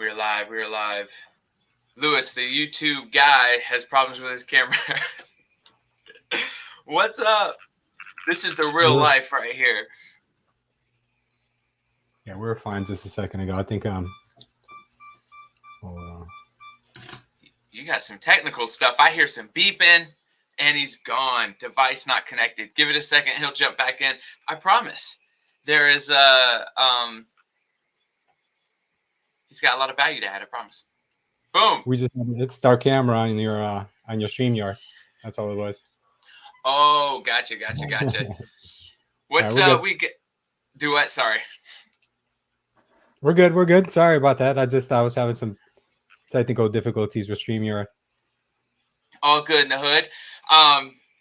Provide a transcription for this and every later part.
We're live. We're live. Lewis, the YouTube guy, has problems with his camera. What's up? This is the real life right here. Yeah, we were fine just a second ago. I think hold on. You got some technical stuff. I hear some beeping, and he's gone. Device not connected. Give it a second. He'll jump back in. I promise. There is a he's got a lot of value to add. I promise. Boom. We just it's our camera on your StreamYard. That's all it was. Oh, gotcha. What's right, we get? Do what? Sorry. We're good. Sorry about that. I was having some technical difficulties with StreamYard. All good in the hood.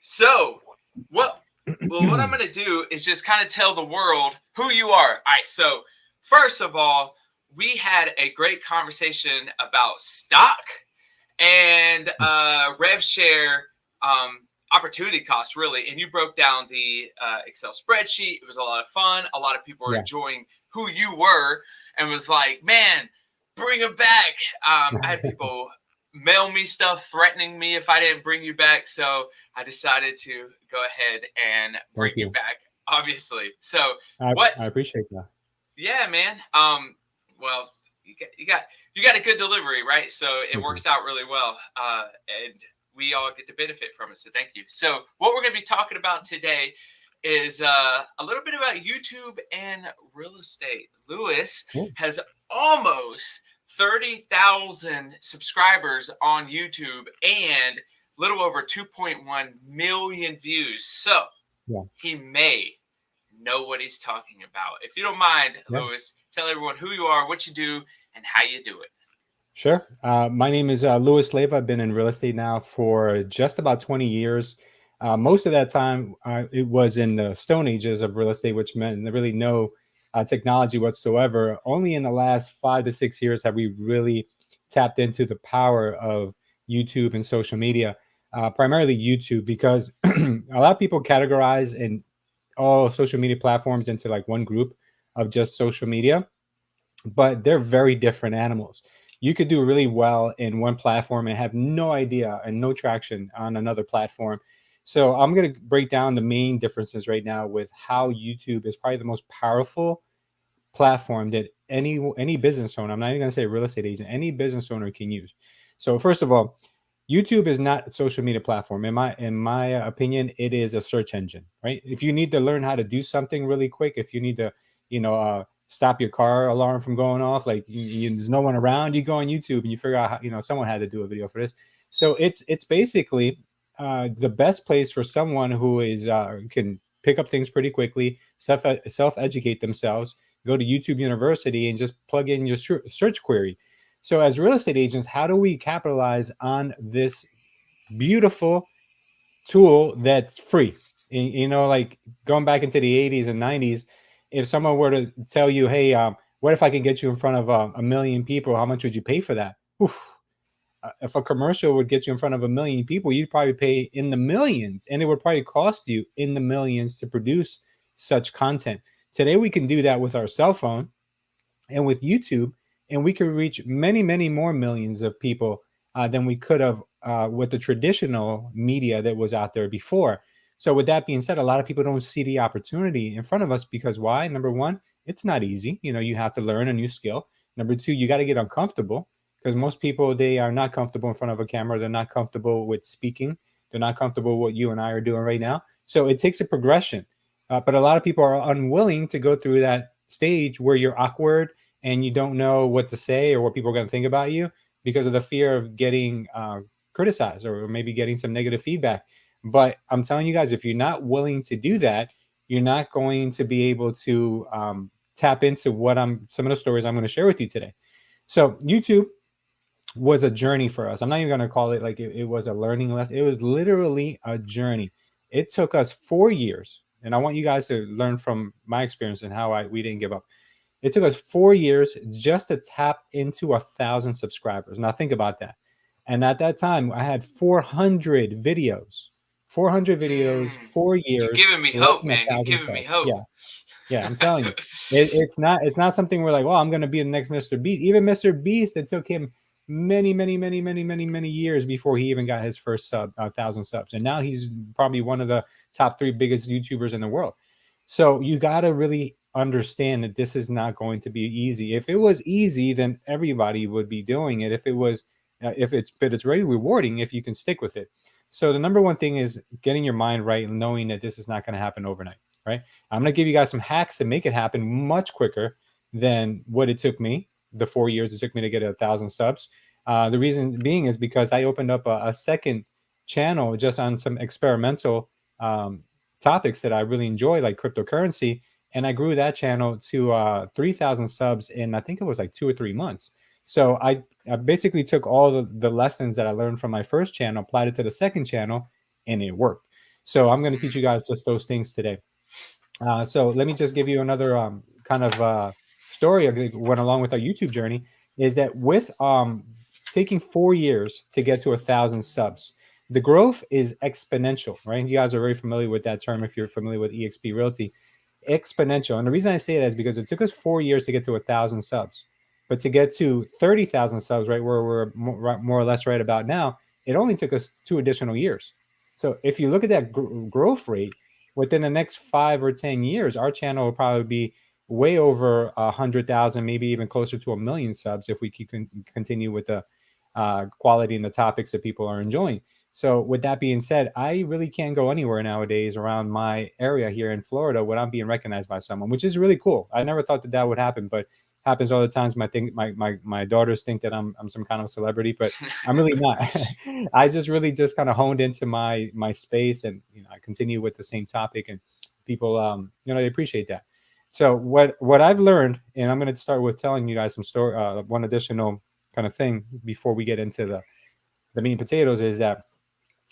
So what I'm going to do is just kind of tell the world who you are. All right. So first of all, we had a great conversation about stock and rev share opportunity costs, really. And you broke down the Excel spreadsheet. It was a lot of fun. A lot of people were enjoying who you were and was like, man, bring him back. I had people mail me stuff threatening me if I didn't bring you back. So I decided to go ahead and bring you back, obviously. So I appreciate that. Yeah, man. Well, you got a good delivery, right? So it works out really well. And we all get to benefit from it. So thank you. So what we're going to be talking about today is a little bit about YouTube and real estate. Lewis has almost 30,000 subscribers on YouTube and a little over 2.1 million views. So he may know what he's talking about. If you don't mind, Lewis, tell everyone who you are, what you do, and how you do it. Sure. My name is Louis Leyva. I've been in real estate now for just about 20 years. Most of that time, it was in the stone ages of real estate, which meant really no technology whatsoever. Only in the last 5 to 6 years have we really tapped into the power of YouTube and social media, primarily YouTube, because a lot of people categorize in all social media platforms into like one group of just social media, but they're very different animals. You could do really well in one platform and have no idea and no traction on another platform. So I'm going to break down the main differences right now with how YouTube is probably the most powerful platform that any business owner, I'm not even going to say real estate agent, any business owner can use. So first of all, YouTube is not a social media platform. In my opinion, it is a search engine, right? If you need to learn how to do something really quick, if you need to, stop your car alarm from going off, like there's no one around, you go on YouTube and you figure out how, someone had to do a video for this. So it's basically the best place for someone who is can pick up things pretty quickly, self-educate themselves, go to YouTube University and just plug in your search query. So as real estate agents, how do we capitalize on this beautiful tool that's free? Like going back into the 80s and 90s, if someone were to tell you, hey, what if I can get you in front of a million people? How much would you pay for that? If a commercial would get you in front of 1 million people, you'd probably pay in the millions, and it would probably cost you in the millions to produce such content. Today, we can do that with our cell phone and with YouTube, and we can reach many, many more millions of people than we could have with the traditional media that was out there before. So with that being said, a lot of people don't see the opportunity in front of us because why? Number one, it's not easy. You have to learn a new skill. Number two, you got to get uncomfortable because most people, they are not comfortable in front of a camera. They're not comfortable with speaking. They're not comfortable with what you and I are doing right now. So it takes a progression. But a lot of people are unwilling to go through that stage where you're awkward and you don't know what to say or what people are going to think about you because of the fear of getting criticized or maybe getting some negative feedback. But I'm telling you guys, if you're not willing to do that, you're not going to be able to tap into some of the stories I'm going to share with you today. So YouTube was a journey for us. I'm not even going to call it like it was a learning lesson. It was literally a journey. It took us 4 years. And I want you guys to learn from my experience and how we didn't give up. It took us 4 years just to tap into 1,000 subscribers. Now think about that. And at that time, I had 400 videos. 400 videos, 4 years. You're giving me hope, man. You're giving me hope. Yeah. Yeah, I'm telling you, it's not something we're like, well, I'm gonna be the next Mr. Beast. Even Mr. Beast, it took him many years before he even got his first 1,000 subs, and now he's probably one of the top 3 biggest YouTubers in the world. So you got to really understand that this is not going to be easy. If it was easy, then everybody would be doing it. If it was, but it's very rewarding if you can stick with it. So the number one thing is getting your mind right and knowing that this is not going to happen overnight, right? I'm going to give you guys some hacks to make it happen much quicker than what it took me, the 4 years it took me to get 1,000 subs. The reason being is because I opened up a second channel just on some experimental topics that I really enjoy, like cryptocurrency. And I grew that channel to 3,000 subs in, I think it was like 2 or 3 months. So I basically took all the lessons that I learned from my first channel, applied it to the second channel, and it worked. So I'm going to teach you guys just those things today. So let me just give you another kind of story of it went along with our YouTube journey. Is that with taking 4 years to get to 1,000 subs, the growth is exponential, right? You guys are very familiar with that term if you're familiar with EXP Realty. Exponential. And the reason I say that is because it took us 4 years to get to 1,000 subs. But to get to 30,000 subs, right, where we're more or less right about now, it only took us 2 additional years. So if you look at that growth rate, within the next 5 or 10 years, our channel will probably be way over 100,000, maybe even closer to 1 million subs if we keep continue with the quality and the topics that people are enjoying. So with that being said, I really can't go anywhere nowadays around my area here in Florida without being recognized by someone, which is really cool. I never thought that would happen, but happens all the times. My daughters think that I'm some kind of celebrity, but I'm really not. I just really just kind of honed into my space, and I continue with the same topic, and people they appreciate that. So what I've learned, and I'm going to start with telling you guys some story, one additional kind of thing before we get into the meat and potatoes, is that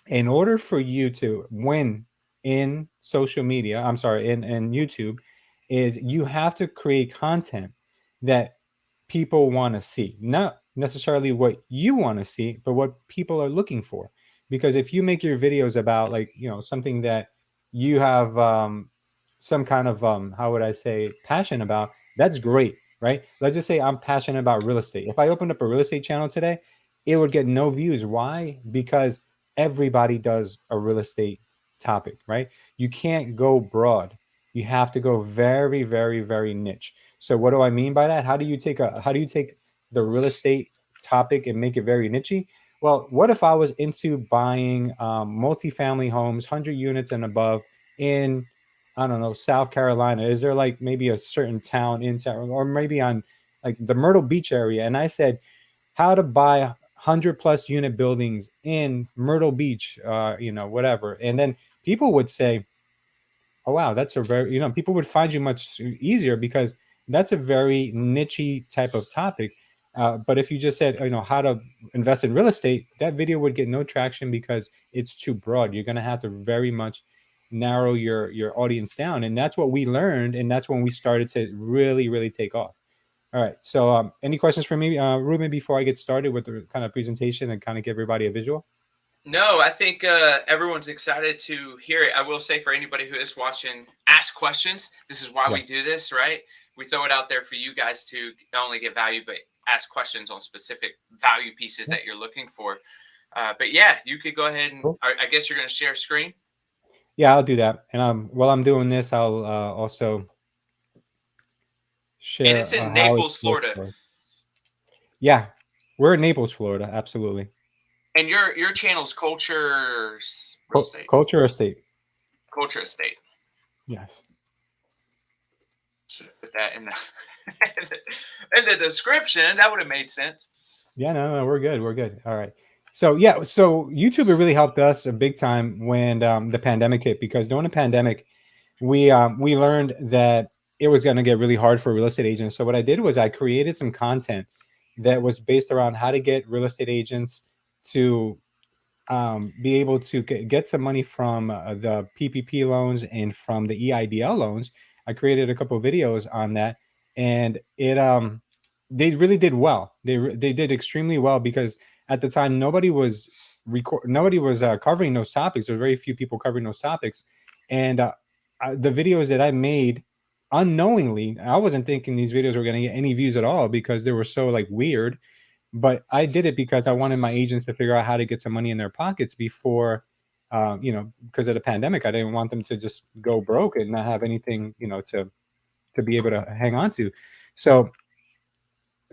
in order for you to win in social media, I'm sorry, in YouTube, is you have to create content that people want to see, not necessarily what you want to see, but what people are looking for. Because if you make your videos about, like, something that you have some kind of how would I say, passion about, that's great, right? Let's just say I'm passionate about real estate. If I opened up a real estate channel today, it would get no views. Why? Because everybody does a real estate topic, right? You can't go broad. You have to go very, very, very niche. So what do I mean by that? How do you take the real estate topic and make it very nichey? Well, what if I was into buying multifamily homes, 100 units and above in, I don't know, South Carolina? Is there like maybe a certain town in town, or maybe on like the Myrtle Beach area? And I said, how to buy 100+ unit buildings in Myrtle Beach, whatever. And then people would say, oh, wow, that's a very, people would find you much easier because that's a very nichey type of topic. But if you just said, how to invest in real estate, that video would get no traction because it's too broad. You're going to have to very much narrow your audience down. And that's what we learned. And that's when we started to really, really take off. All right. So any questions for me, Ruben, before I get started with the kind of presentation and kind of give everybody a visual? No, I think everyone's excited to hear it. I will say, for anybody who is watching, ask questions. This is why we do this, right? We throw it out there for you guys to not only get value, but ask questions on specific value pieces that you're looking for. But yeah, you could go ahead and I guess you're going to share screen. Yeah, I'll do that. And while I'm doing this, I'll also share. And it's in Naples, Florida. Yeah, we're in Naples, Florida. Absolutely. And your channel's Culture Real Estate. Culture Estate. Culture Estate. Yes. Should have put that in the description. That would have made sense. Yeah, no, we're good. We're good. All right. So yeah, so YouTube really helped us a big time when the pandemic hit, because during the pandemic, we learned that it was going to get really hard for real estate agents. So what I did was I created some content that was based around how to get real estate agents to be able to get some money from the PPP loans and from the EIDL loans. I created a couple of videos on that, and they really did well. They did extremely well, because at the time nobody was covering those topics. There were very few people covering those topics, and the videos that I made unknowingly, I wasn't thinking these videos were going to get any views at all because they were so like weird. But I did it because I wanted my agents to figure out how to get some money in their pockets before, because of the pandemic. I didn't want them to just go broke and not have anything, to be able to hang on to. So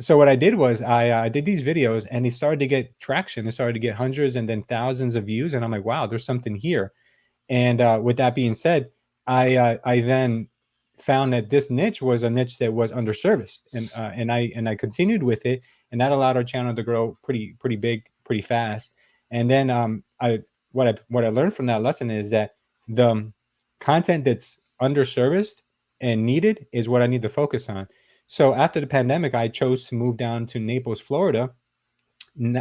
what I did was I did these videos and they started to get traction. They started to get hundreds and then thousands of views. And I'm like, wow, there's something here. And with that being said, I then found that this niche was a niche that was underserviced, and I continued with it, and that allowed our channel to grow pretty big, pretty fast. And then I what I learned from that lesson is that the content that's underserviced and needed is what I need to focus on. So after the pandemic, I chose to move down to Naples, Florida.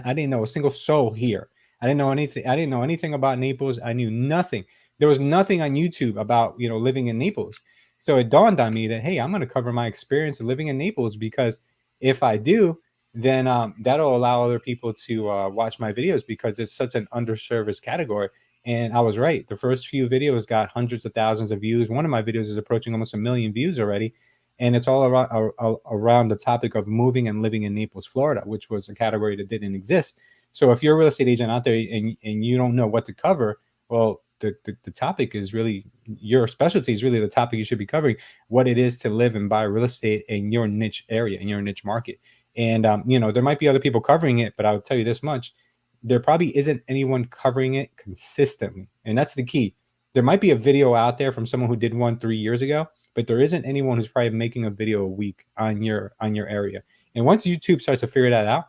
I didn't know a single soul here. I didn't know anything. I didn't know anything about Naples. I knew nothing. There was nothing on YouTube about living in Naples. So it dawned on me that hey, I'm going to cover my experience of living in Naples, because if I do, then that'll allow other people to watch my videos, because it's such an underserviced category. And I was right. The first few videos got hundreds of thousands of views. One of my videos is approaching almost 1 million views already, and it's all around the topic of moving and living in Naples, Florida, which was a category that didn't exist. So if you're a real estate agent out there and you don't know what to cover, well, the topic is really, your specialty is really the topic you should be covering: what it is to live and buy real estate in your niche area, in your niche market. And there might be other people covering it, but I'll tell you this much: there probably isn't anyone covering it consistently, and that's the key. There might be a video out there from someone who did one 3 years ago, but there isn't anyone who's probably making a video a week on your area. And once YouTube starts to figure that out,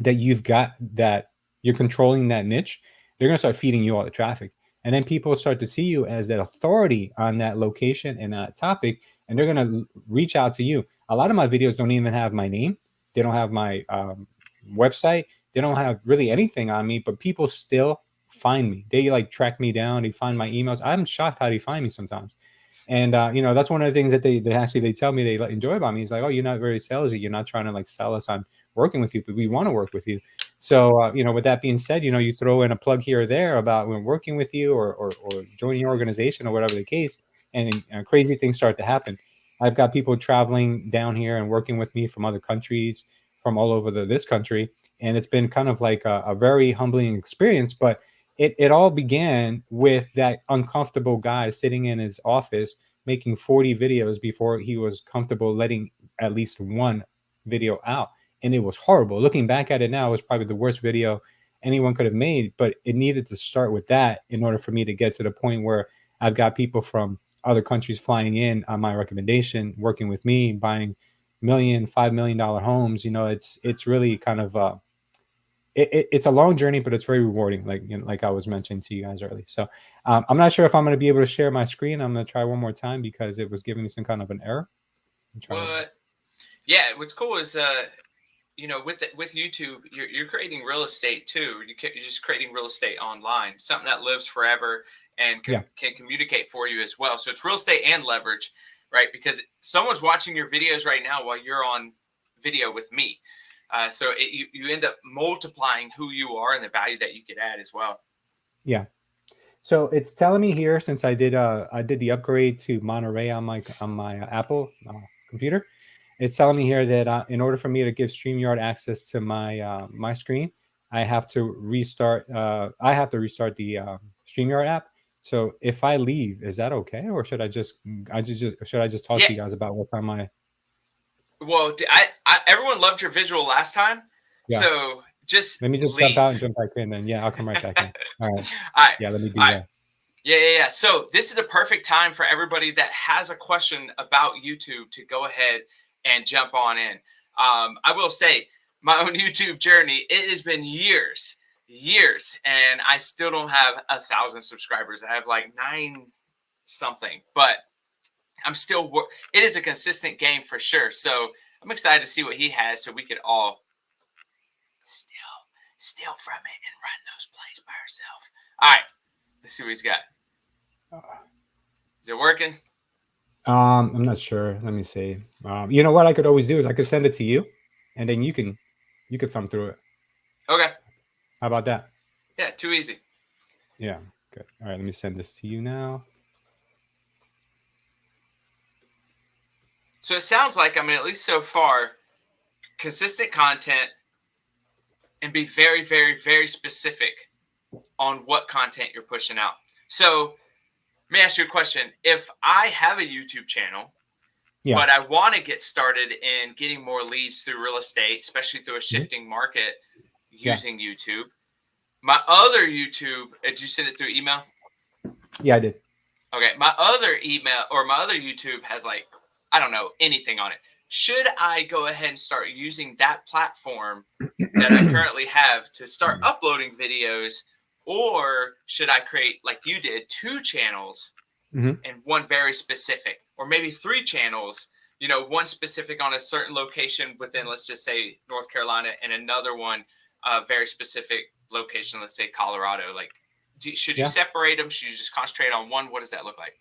that you're controlling that niche, they're going to start feeding you all the traffic. And then people start to see you as that authority on that location and that topic, and they're going to reach out to you. A lot of my videos don't even have my name. They don't have my website. They don't have really anything on me, but people still find me. They like track me down. They find my emails. I'm shocked how they find me sometimes. And that's one of the things that they tell me they enjoy about me. Is like, oh, you're not very salesy. You're not trying to like sell us on working with you, but we want to work with you. So with that being said, you throw in a plug here or there about when working with you or joining your organization or whatever the case, and crazy things start to happen. I've got people traveling down here and working with me from other countries, from all over this country, and it's been kind of like a very humbling experience. But it all began with that uncomfortable guy sitting in his office making 40 videos before he was comfortable letting at least one video out. And it was horrible. Looking back at it now, it was probably the worst video anyone could have made, but it needed to start with that in order for me to get to the point where I've got people from other countries flying in on my recommendation, working with me, buying $1 million, $5 million homes. It's really kind of it's a long journey, but it's very rewarding, like I was mentioning to you guys earlier. So I'm not sure if I'm going to be able to share my screen. I'm going to try one more time because it was giving me some kind of an error. Yeah, what's cool is with YouTube, you're creating real estate too. You're just creating real estate online, something that lives forever and can communicate for you as well. So it's real estate and leverage, right? Because someone's watching your videos right now while you're on video with me. So you end up multiplying who you are and the value that you could add as well. Yeah. So it's telling me here, since I did the upgrade to Monterey on my Apple computer, it's telling me here that in order for me to give StreamYard access to my screen, I have to restart. the StreamYard app. So if I leave, is that okay, or should I just talk to you guys about what's on my? Well, everyone loved your visual last time, so just let me just leave. jump out and jump back in. Then I'll come right back in. All right. All right. Yeah, let me do that. Yeah. So this is a perfect time for everybody that has a question about YouTube to go ahead and jump on in. I will say my own YouTube journey, it has been years, and I still don't have 1,000 subscribers. I have like 9 something, but I'm still, it is a consistent game for sure. So I'm excited to see what he has so we could all steal from it and run those plays by ourselves. All right. Let's see what he's got. Is it working? I'm not sure. Let me see. You know what I could always do is I could send it to you, and then you can thumb through it. Okay. How about that? Yeah, too easy. Yeah, good. All right, let me send this to you now. So it sounds like, I mean, at least so far, consistent content and be very, very, very specific on what content you're pushing out. So let me ask you a question. If I have a YouTube channel, Yeah. but I want to get started in getting more leads through real estate, especially through a Mhm. shifting market Yeah. using YouTube, my other YouTube, did you send it through email? Yeah, I did. Okay, my other email or my other YouTube has like, I don't know, anything on it. Should I go ahead and start using that platform that I currently have to start uploading videos? Or should I create, like you did, two channels Mhm. and one very specific, or maybe three channels, one specific on a certain location within, let's just say, North Carolina, and another one, very specific location, let's say Colorado? Like, should you Yeah. separate them? Should you just concentrate on one? What does that look like?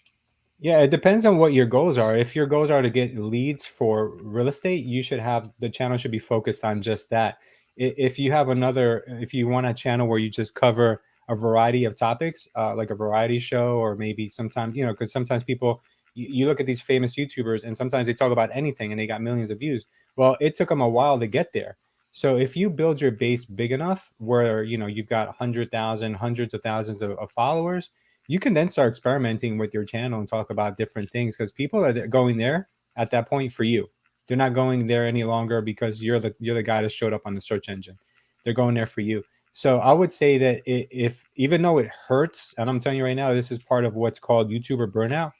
Yeah, it depends on what your goals are. If your goals are to get leads for real estate, you should have the channel should be focused on just that. If you have another, if you want a channel where you just cover a variety of topics, like a variety show, or maybe sometimes, because sometimes people, you look at these famous YouTubers and sometimes they talk about anything and they got millions of views. Well, it took them a while to get there. So if you build your base big enough where, you've got 100,000, hundreds of thousands of followers, you can then start experimenting with your channel and talk about different things, because people are going there at that point for you. They're not going there any longer because you're the guy that showed up on the search engine. They're going there for you. So I would say that if even though it hurts, and I'm telling you right now, this is part of what's called YouTuber burnout.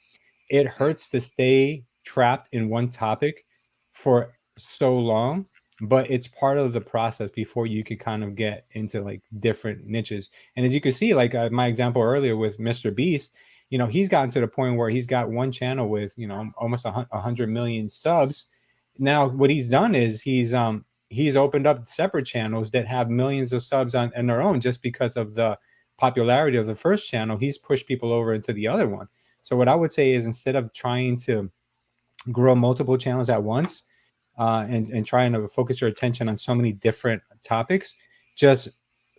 It Mhm. hurts to stay trapped in one topic for so long, but it's part of the process before you could kind of get into like different niches. And as you can see, like my example earlier with Mr. Beast, he's gotten to the point where he's got one channel with almost 100 million subs. Now what he's done is he's opened up separate channels that have millions of subs on their own, just because of the popularity of the first channel. He's pushed people over into the other one. So what I would say is, instead of trying to grow multiple channels at once, and trying to focus your attention on so many different topics, just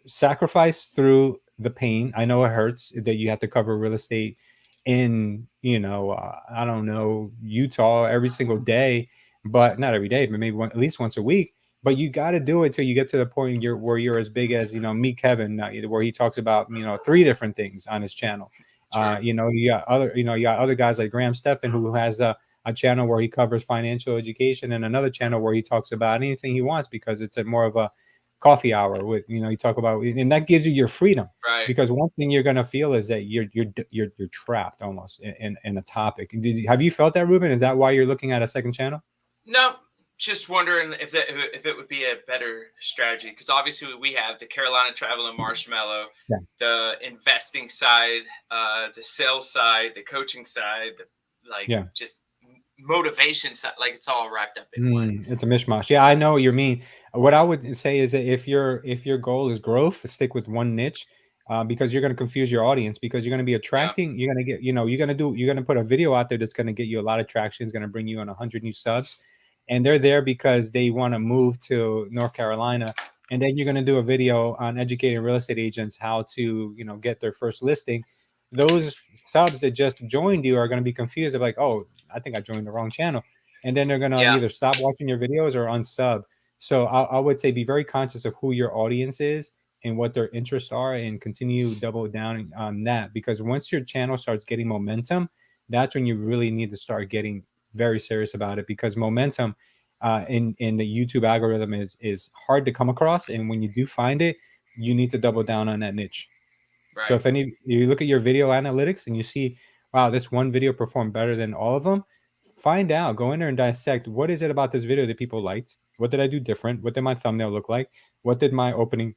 sacrifice through the pain. I know it hurts that you have to cover real estate in, I don't know, Utah every single day, but not every day, but maybe at least once a week. But you got to do it till you get to the point where you're as big as, Meet Kevin, where he talks about, three different things on his channel. True. You got other guys like Graham Stephan, who has a channel where he covers financial education, and another channel where he talks about anything he wants, because it's a more of a coffee hour with, you talk about, and that gives you your freedom. Right. Because one thing you're going to feel is that you're trapped almost in a topic. Have you felt that, Ruben? Is that why you're looking at a second channel? No, just wondering if it would be a better strategy, because obviously we have the Carolina Travel and Marshmallow, Yeah. the investing side, the sales side, the coaching side, like Yeah. just motivation side. Like, it's all wrapped up in one. It's a mishmash. Yeah, I know what you mean. What I would say is that if your goal is growth, stick with one niche, because you're going to confuse your audience, because you're going to be Yeah. attracting. You're going to get, you're going to put a video out there that's going to get you a lot of traction. It's going to bring you on 100 new subs, and they're there because they want to move to North Carolina. And then you're going to do a video on educating real estate agents how to, get their first listing. Those subs that just joined you are going to be confused of like, oh, I think I joined the wrong channel, and then they're gonna Yeah. either stop watching your videos or unsub. So I would say be very conscious of who your audience is and what their interests are, and continue double down on that. Because once your channel starts getting momentum, that's when you really need to start getting very serious about it. Because momentum, in the YouTube algorithm, is hard to come across, and when you do find it, you need to double down on that niche. So Right. if you look at your video analytics and you see, wow, this one video performed better than all of them, find out, go in there and dissect, what is it about this video that people liked? What did I do different? What did my thumbnail look like? What did my opening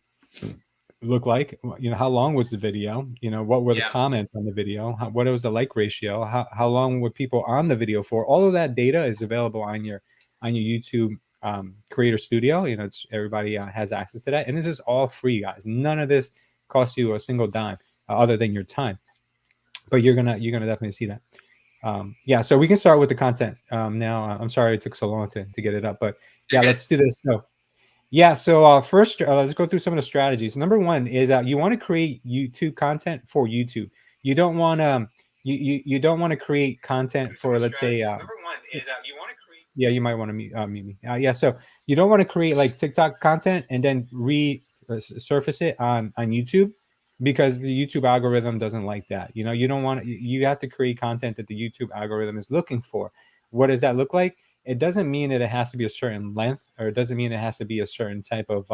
look like? How long was the video? What were the Yeah. comments on the video? What was the like ratio? How long were people on the video for? All of that data is available on your YouTube creator studio. It's everybody has access to that, and this is all free, guys. None of this costs you a single dime, other than your time. But you're gonna definitely see that. Yeah, so we can start with the content now. I'm sorry it took so long to get it up, but You're yeah, good. let's do this. So yeah, so first, let's go through some of the strategies. Number one is you want to create YouTube content for YouTube. You don't want to you don't want to create content for, let's say, Yeah, you might want to mute me. Yeah, so you don't want to create like TikTok content and then surface it on YouTube, because the YouTube algorithm doesn't like that. You don't want you have to create content that the YouTube algorithm is looking for. What does that look like? It doesn't mean that it has to be a certain length, or it doesn't mean it has to be a certain type of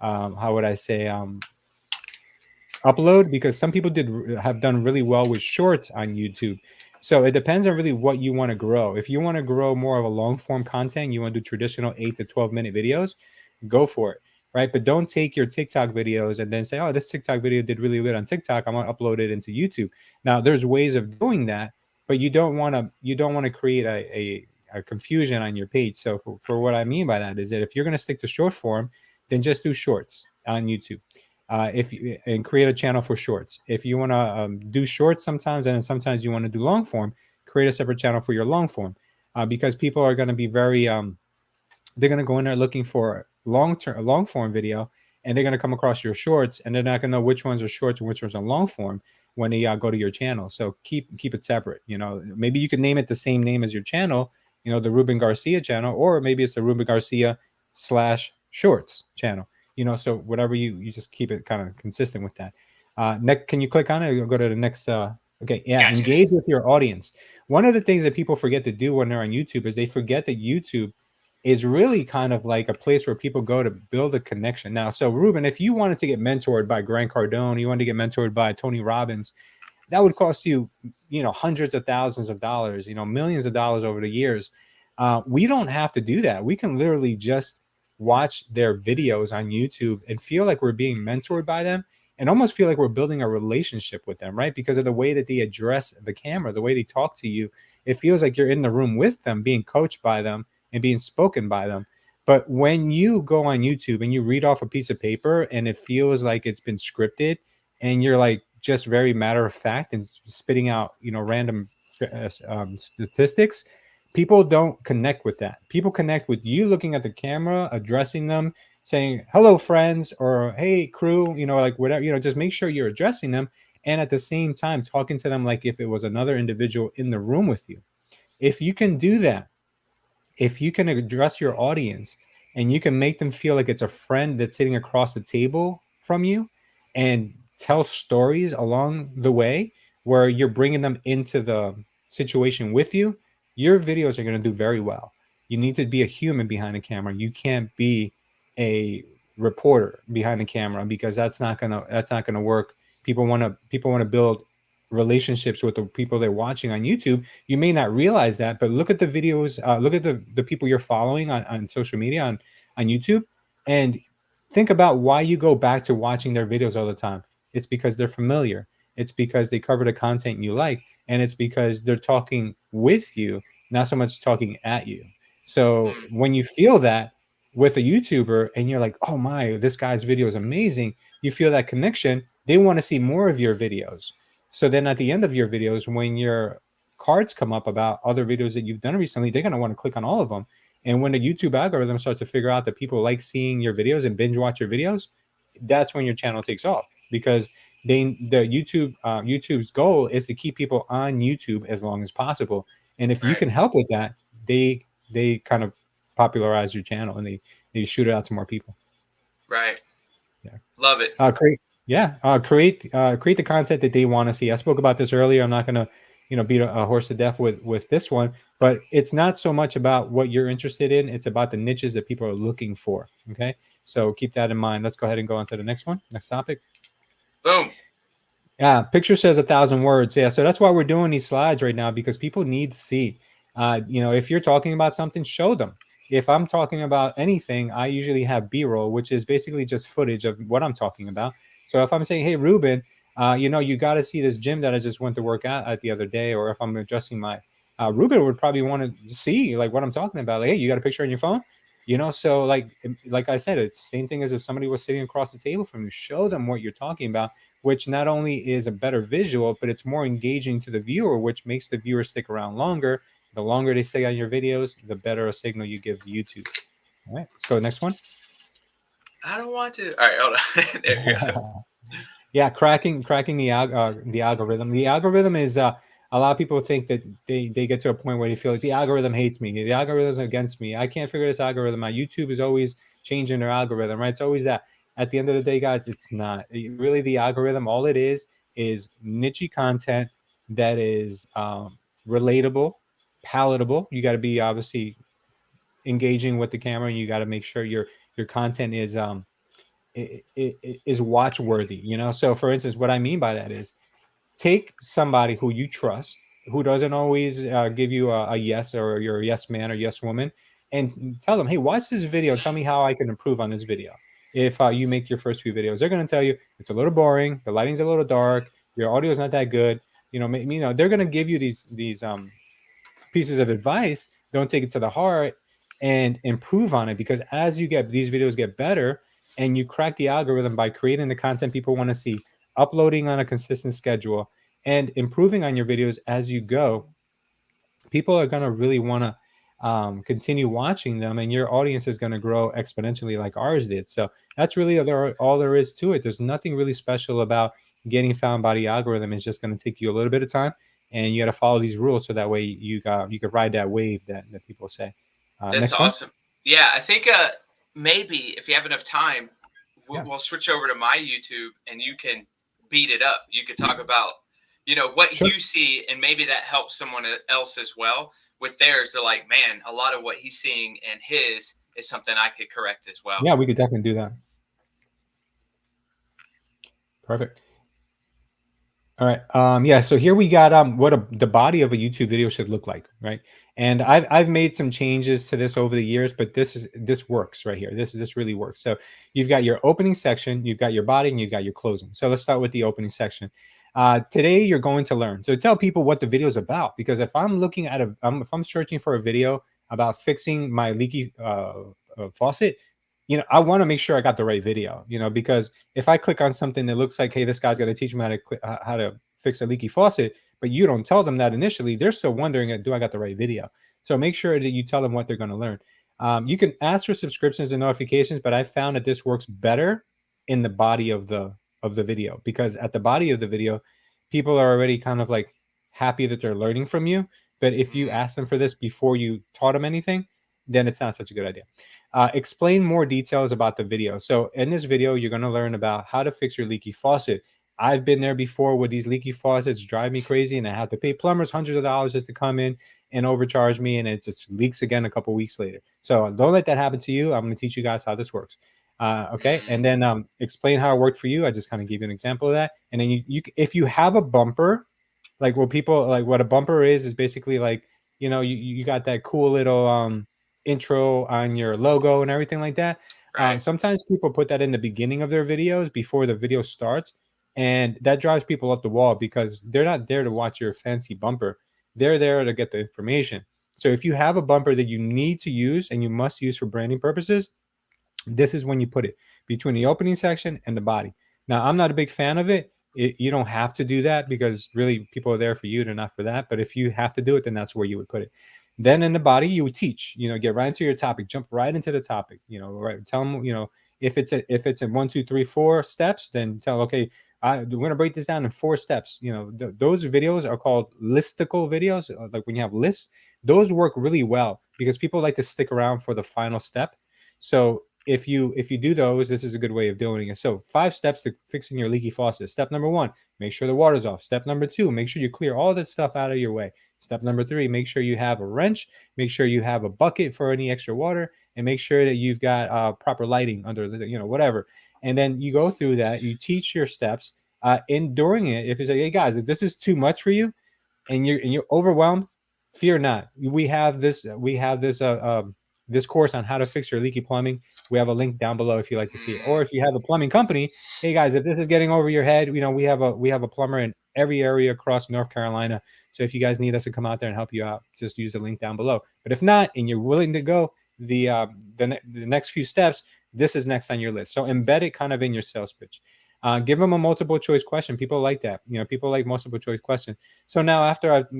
how would I say, upload, because some people have done really well with shorts on YouTube. So it depends on really what you want to grow. If you want to grow more of a long form content, you want to do traditional 8 to 12 minute videos, go for it. Right. But don't take your TikTok videos and then say, oh, this TikTok video did really good on TikTok, I'm going to upload it into YouTube. Now there's ways of doing that, but you don't want to create a confusion on your page. So for what I mean by that is that if you're going to stick to short form, then just do shorts on YouTube. If you and create a channel for shorts. If you want to do shorts sometimes, and sometimes you want to do long form, create a separate channel for your long form, because people are going to be very they're going to go in there looking for long form video, and they're going to come across your shorts, and they're not going to know which ones are shorts and which ones are long form when they go to your channel. So keep it separate. Maybe you could name it the same name as your channel, the Ruben Garcia channel, or maybe it's the Ruben Garcia / shorts channel. So whatever you just keep it kind of consistent with that. Next, can you click on it? You'll go to the next. Okay, yeah, Gotcha. engage with your audience. One of the things that people forget to do when they're on YouTube is they forget that YouTube is really kind of like a place where people go to build a connection. Now, so Ruben, if you wanted to get mentored by Grant Cardone, you wanted to get mentored by Tony Robbins, that would cost you, hundreds of thousands of dollars, millions of dollars over the years. We don't have to do that. We can literally just watch their videos on YouTube and feel like we're being mentored by them, and almost feel like we're building a relationship with them, right? Because of the way that they address the camera, the way they talk to you, it feels like you're in the room with them, being coached by them and being spoken by them. But when you go on YouTube and you read off a piece of paper and it feels like it's been scripted, and you're like just very matter of fact and spitting out, random statistics, people don't connect with that. People connect with you looking at the camera, addressing them, saying hello friends, or hey crew, like whatever, just make sure you're addressing them, and at the same time talking to them like if it was another individual in the room with you. If you can do that, if you can address your audience and you can make them feel like it's a friend that's sitting across the table from you, and tell stories along the way where you're bringing them into the situation with you, your videos are going to do very well. You need to be a human behind the camera. You can't be a reporter behind the camera, because that's not gonna work. People want to build relationships with the people they're watching on YouTube. You may not realize that, but look at the videos, look at the people you're following on social media, on YouTube, and think about why you go back to watching their videos all the time. It's because they're familiar. It's because they cover the content you like, and it's because they're talking with you, not so much talking at you. So Mm, when you feel that with a YouTuber and you're like, oh my, this guy's video is amazing, you feel that connection, they want to see more of your videos. So then at the end of your videos, when your cards come up about other videos that you've done recently, they're going to want to click on all of them. And when the YouTube algorithm starts to figure out that people like seeing your videos and binge watch your videos, that's when your channel takes off, because YouTube's goal is to keep people on YouTube as long as possible. And if you right. can help with that, they kind of popularize your channel, and they shoot it out to more people. Right. Yeah. Love it. Create the content that they want to see. I spoke about this earlier. I'm not going to, beat a horse to death with this one, but it's not so much about what you're interested in. It's about the niches that people are looking for. Okay. So keep that in mind. Let's go ahead and go on to the next one. Next topic. Boom. Yeah, picture says 1,000 words. Yeah, so that's why we're doing these slides right now, because people need to see. If you're talking about something, show them. If I'm talking about anything, I usually have B-roll, which is basically just footage of what I'm talking about. So if I'm saying, "Hey, Ruben, you got to see this gym that I just went to work out at the other day," or if I'm adjusting my, Ruben would probably want to see like what I'm talking about. Like, hey, you got a picture on your phone? So like I said, it's the same thing as if somebody was sitting across the table from you. Show them what you're talking about, which not only is a better visual, but it's more engaging to the viewer, which makes the viewer stick around longer. The longer they stay on your videos, the better a signal you give to YouTube. All right, let's go to the next one. I don't want to. All right, hold on. There you go. Yeah, cracking the algorithm. The algorithm is a a lot of people think that they get to a point where they feel like the algorithm hates me, the algorithm's against me, I can't figure this algorithm out. YouTube is always changing their algorithm, right? It's always that. At the end of the day, guys, it's not really the algorithm. All it is niche content that is relatable, palatable. You got to be obviously engaging with the camera, and you got to make sure your content is is watch worthy. You know, so for instance, what I mean by that is take somebody who you trust, who doesn't always give you a yes, or you're a yes man or yes woman, and tell them, hey, watch this video. Tell me how I can improve on this video. If you make your first few videos, they're going to tell you it's a little boring, the lighting's a little dark, your audio is not that good. They're going to give you these pieces of advice. Don't take it to the heart and improve on it, because as you get these videos get better and you crack the algorithm by creating the content people want to see, uploading on a consistent schedule, and improving on your videos as you go, people are going to really want to continue watching them, and your audience is going to grow exponentially like ours did. So that's really all there is to it. There's nothing really special about getting found by the algorithm. It's just going to take you a little bit of time, and you got to follow these rules so that way you could ride that wave that people say. That's awesome. Yeah, I think maybe if you have enough time, we'll switch over to my YouTube and you can beat it up. You could talk about, what you see, and maybe that helps someone else as well with theirs. They're like, man, a lot of what he's seeing and his is something I could correct as well. Yeah, we could definitely do that. Perfect. All right. Yeah. So here we got what the body of a YouTube video should look like, right? And I've made some changes to this over the years, but this works right here. This really works. So you've got your opening section, you've got your body, and you've got your closing. So let's start with the opening section. Today you're going to learn. So tell people what the video is about, because if I'm looking at if I'm searching for a video about fixing my leaky faucet, I want to make sure I got the right video, because if I click on something that looks like, hey, this guy's going to teach me how to fix a leaky faucet, but you don't tell them that initially, they're still wondering, do I got the right video? So make sure that you tell them what they're going to learn. You can ask for subscriptions and notifications, but I found that this works better in the body of the video, because at the body of the video, people are already kind of like happy that they're learning from you. But if you ask them for this before you taught them anything, then it's not such a good idea. Explain more details about the video. So in this video, you're going to learn about how to fix your leaky faucet. I've been there before where these leaky faucets drive me crazy, and I have to pay plumbers hundreds of dollars just to come in and overcharge me, and it just leaks again a couple weeks later. So don't let that happen to you. I'm going to teach you guys how this works. Okay, and then explain how it worked for you. I just kind of gave you an example of that. And then you if you have a bumper, like what a bumper is basically like, you got that cool little intro on your logo and everything like that. Right. Sometimes people put that in the beginning of their videos before the video starts, and that drives people up the wall, because they're not there to watch your fancy bumper. They're there to get the information. So if you have a bumper that you need to use and you must use for branding purposes, this is when you put it between the opening section and the body. Now, I'm not a big fan of it. You don't have to do that, because really people are there for you, they're not for that. But if you have to do it, then that's where you would put it. Then in the body, you would teach, get right into your topic, jump right into the topic, right. Tell them, if it's in 1, 2, 3, 4 steps, then tell, okay, we're going to break this down in 4 steps. Those videos are called listicle videos. Like when you have lists, those work really well because people like to stick around for the final step. So if you do those, this is a good way of doing it. So 5 steps to fixing your leaky faucet. Step number 1, make sure the water's off. Step number 2, make sure you clear all that stuff out of your way. Step number 3, make sure you have a wrench, make sure you have a bucket for any extra water, and make sure that you've got proper lighting under the, whatever. And then you go through that, you teach your steps. And during it, if you say, hey guys, if this is too much for you and you're overwhelmed, fear not. We have this this course on how to fix your leaky plumbing. We have a link down below if you like to see it. Or if you have a plumbing company, hey guys, if this is getting over your head, we have a plumber in every area across North Carolina. So if you guys need us to come out there and help you out, just use the link down below. But if not, and you're willing to go the next few steps, this is next on your list. So embed it kind of in your sales pitch. Give them a multiple choice question. People like that. People like multiple choice questions. So now after I've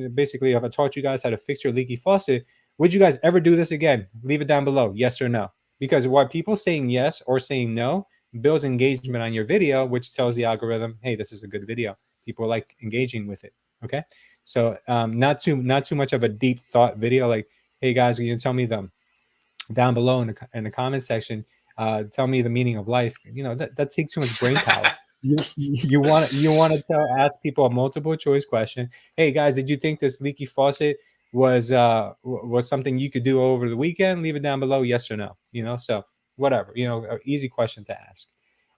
taught you guys how to fix your leaky faucet, would you guys ever do this again? Leave it down below, yes or no. Because what people saying yes or saying no builds engagement on your video, which tells the algorithm, hey, this is a good video. People like engaging with it. Okay. So not too much of a deep thought video. Like, hey guys, can you tell me them down below in the comment section? Tell me the meaning of life. You know, that takes too much brain power. You want to ask people a multiple choice question. Hey guys, did you think this leaky faucet was something you could do over the weekend? Leave it down below, yes or no. You know, so whatever. You know, an easy question to ask.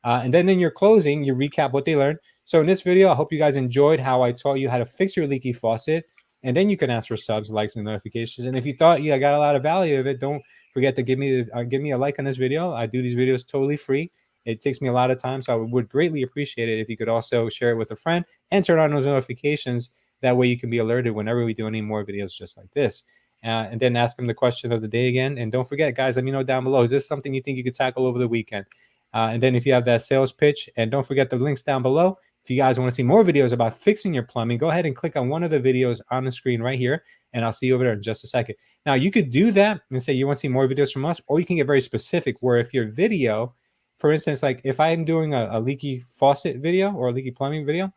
And then in your closing, you recap what they learned. So in this video, I hope you guys enjoyed how I taught you how to fix your leaky faucet. And then you can ask for subs, likes, and notifications. And if you thought you got a lot of value of it, don't forget to give me a like on this video. I do these videos totally free. It takes me a lot of time, so I would greatly appreciate it if you could also share it with a friend and turn on those notifications. That way you can be alerted whenever we do any more videos just like this. And then ask them the question of the day again. And don't forget, guys, let me know down below. Is this something you think you could tackle over the weekend? And then if you have that sales pitch, and don't forget the links down below. If you guys want to see more videos about fixing your plumbing, go ahead and click on one of the videos on the screen right here, and I'll see you over there in just a second. Now, you could do that and say you want to see more videos from us, or you can get very specific where if your video, for instance, like if I'm doing a leaky faucet video or a leaky plumbing video,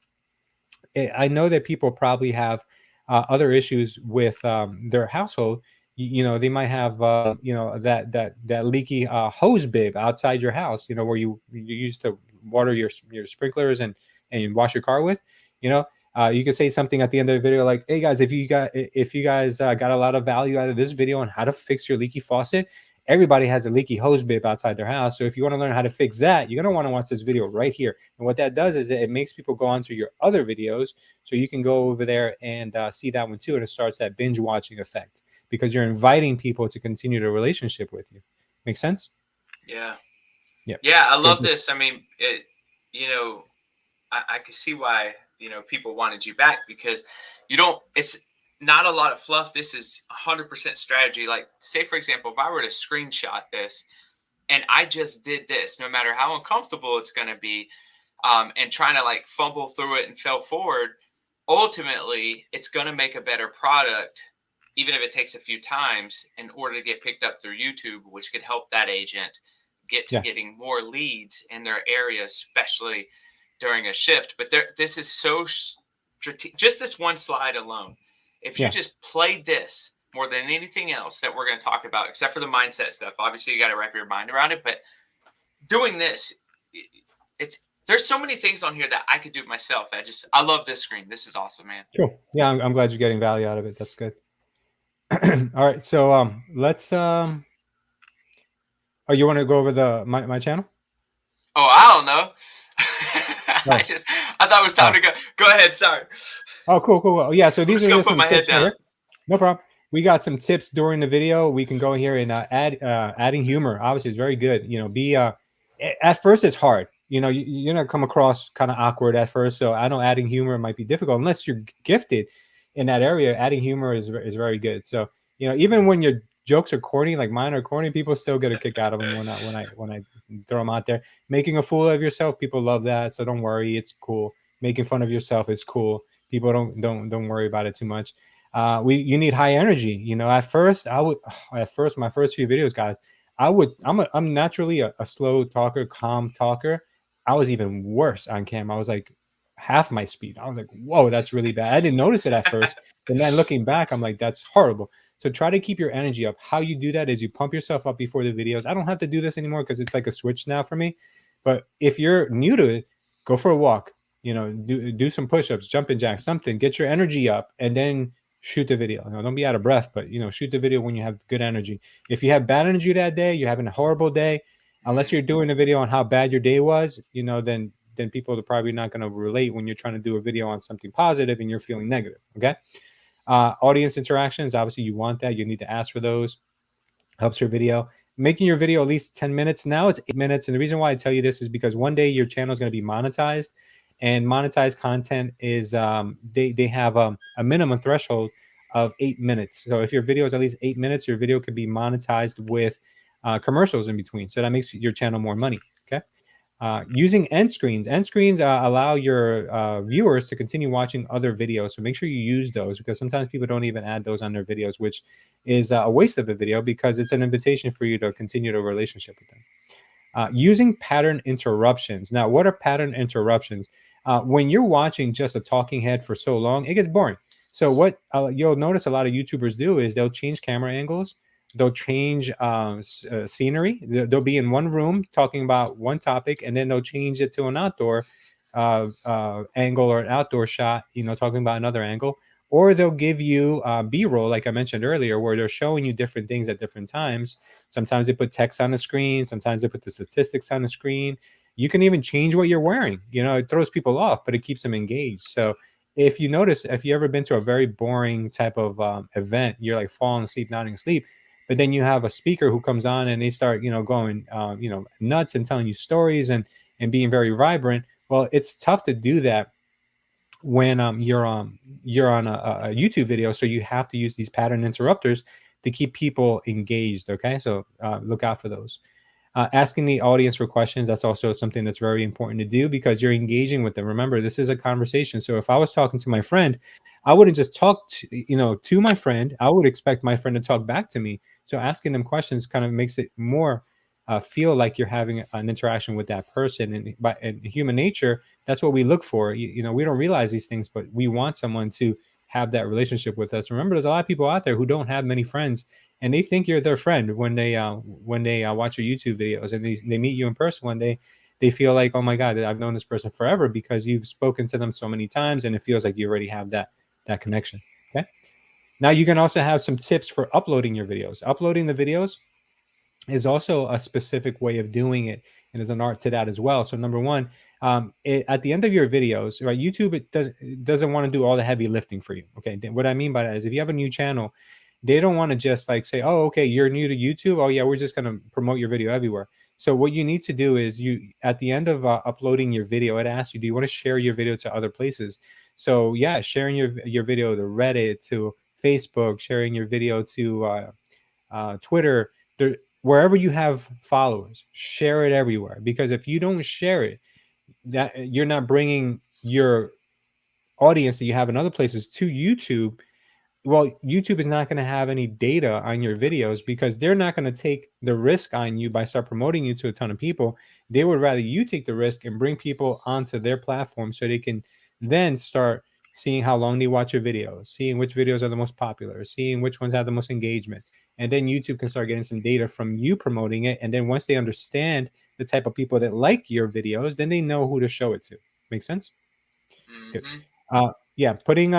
I know that people probably have other issues with their household. You know, they might have you know, that leaky hose bib outside your house. You know, where you used to water your sprinklers and wash your car with. You know, you could say something at the end of the video like, "Hey guys, if you guys got a lot of value out of this video on how to fix your leaky faucet." Everybody has a leaky hose bib outside their house. So if you want to learn how to fix that, you're going to want to watch this video right here. And what that does is it makes people go onto your other videos. So you can go over there and see that one too. And it starts that binge watching effect because you're inviting people to continue the relationship with you. Make sense? Yeah. Yeah. Yeah. I love this. I mean, you know, I can see why, you know, people wanted you back because it's not a lot of fluff. This is 100% strategy. Like, say, for example, if I were to screenshot this and I just did this, no matter how uncomfortable it's going to be, and trying to like fumble through it and fail forward, ultimately, it's going to make a better product, even if it takes a few times in order to get picked up through YouTube, which could help that agent get to getting more leads in their area, especially during a shift. But this is so strategic. Just this one slide alone. If you just played this more than anything else that we're going to talk about, except for the mindset stuff, obviously you got to wrap your mind around it. But doing this, there's so many things on here that I could do myself. I love this screen. This is awesome, man. Cool. Yeah, I'm glad you're getting value out of it. That's good. All right, so let's. Oh, you want to go over my channel? Oh, I don't know. I thought it was time to go. Go ahead. Sorry. Oh, cool. Yeah, so these are just some tips here. No problem. We got some tips during the video. We can go here and adding humor. Obviously, it's very good. You know, at first it's hard. You know, you're gonna come across kind of awkward at first. So I know adding humor might be difficult unless you're gifted in that area. Adding humor is very good. So you know, even when your jokes are corny, like mine are corny, people still get a kick out of them when I throw them out there. Making a fool of yourself, people love that. So don't worry, it's cool. Making fun of yourself is cool. People don't worry about it too much. You need high energy. You know, at first my first few videos, guys, I'm naturally a slow talker, calm talker. I was even worse on cam. I was like half my speed. I was like, whoa, that's really bad. I didn't notice it at first. And then looking back, I'm like, that's horrible. So try to keep your energy up. How you do that is you pump yourself up before the videos. I don't have to do this anymore because it's like a switch now for me. But if you're new to it, go for a walk. You know, do some push-ups, jumping jacks, something. Get your energy up, and then shoot the video. You know, don't be out of breath, but you know, shoot the video when you have good energy. If you have bad energy that day, you're having a horrible day. Unless you're doing a video on how bad your day was, you know, then people are probably not going to relate when you're trying to do a video on something positive and you're feeling negative. Okay. Audience interactions, obviously you want that. You need to ask for those. Helps your video. Making your video at least 10 minutes. Now it's 8 minutes. And the reason why I tell you this is because one day your channel is going to be monetized, and monetized content is they have a minimum threshold of 8 minutes. So if your video is at least 8 minutes, your video could be monetized with commercials in between. So that makes your channel more money. Okay. Using end screens. End screens allow your viewers to continue watching other videos. So make sure you use those, because sometimes people don't even add those on their videos, which is a waste of the video because it's an invitation for you to continue the relationship with them. Using pattern interruptions. Now, what are pattern interruptions? When you're watching just a talking head for so long, it gets boring. So what you'll notice a lot of YouTubers do is they'll change camera angles, they'll change scenery. They'll be in one room talking about one topic, and then they'll change it to an outdoor angle or an outdoor shot, talking about another angle. Or they'll give you B-roll, like I mentioned earlier, where they're showing you different things at different times. Sometimes they put text on the screen. Sometimes they put the statistics on the screen. You can even change what you're wearing. It throws people off, but it keeps them engaged. So if you notice, if you ever been to a very boring type of event, you're like falling asleep, nodding asleep, but then you have a speaker who comes on and they start, going, nuts and telling you stories and being very vibrant. Well, it's tough to do that when you're on a YouTube video. So you have to use these pattern interrupters to keep people engaged. Okay, so look out for those. Asking the audience for questions, that's also something that's very important to do because you're engaging with them. Remember, this is a conversation. So if I was talking to my friend, I wouldn't just talk to my friend. I would expect my friend to talk back to me. So asking them questions kind of makes it more feel like you're having an interaction with that person. And by human nature, that's what we look for. We don't realize these things, but we want someone to have that relationship with us. Remember, there's a lot of people out there who don't have many friends, and they think you're their friend when they watch your YouTube videos and they meet you in person one day. They feel like, oh my God, I've known this person forever because you've spoken to them so many times, and it feels like you already have that connection. Okay. Now you can also have some tips for uploading your videos. Uploading the videos is also a specific way of doing it, and there's an art to that as well. So number one, at the end of your videos, right, YouTube doesn't want to do all the heavy lifting for you. Okay, what I mean by that is if you have a new channel, they don't want to just like say, oh, okay, you're new to YouTube, oh yeah, we're just going to promote your video everywhere. So what you need to do is at the end of uploading your video, it asks you, do you want to share your video to other places? So yeah, sharing your video to Reddit, to Facebook, sharing your video to Twitter, wherever you have followers, share it everywhere. Because if you don't share it, that you're not bringing your audience that you have in other places to YouTube. Well, YouTube is not going to have any data on your videos because they're not going to take the risk on you by start promoting you to a ton of people. They would rather you take the risk and bring people onto their platform so they can then start seeing how long they watch your videos, seeing which videos are the most popular, seeing which ones have the most engagement. And then YouTube can start getting some data from you promoting it. And then once they understand the type of people that like your videos, then they know who to show it to. Make sense? Good. Yeah, putting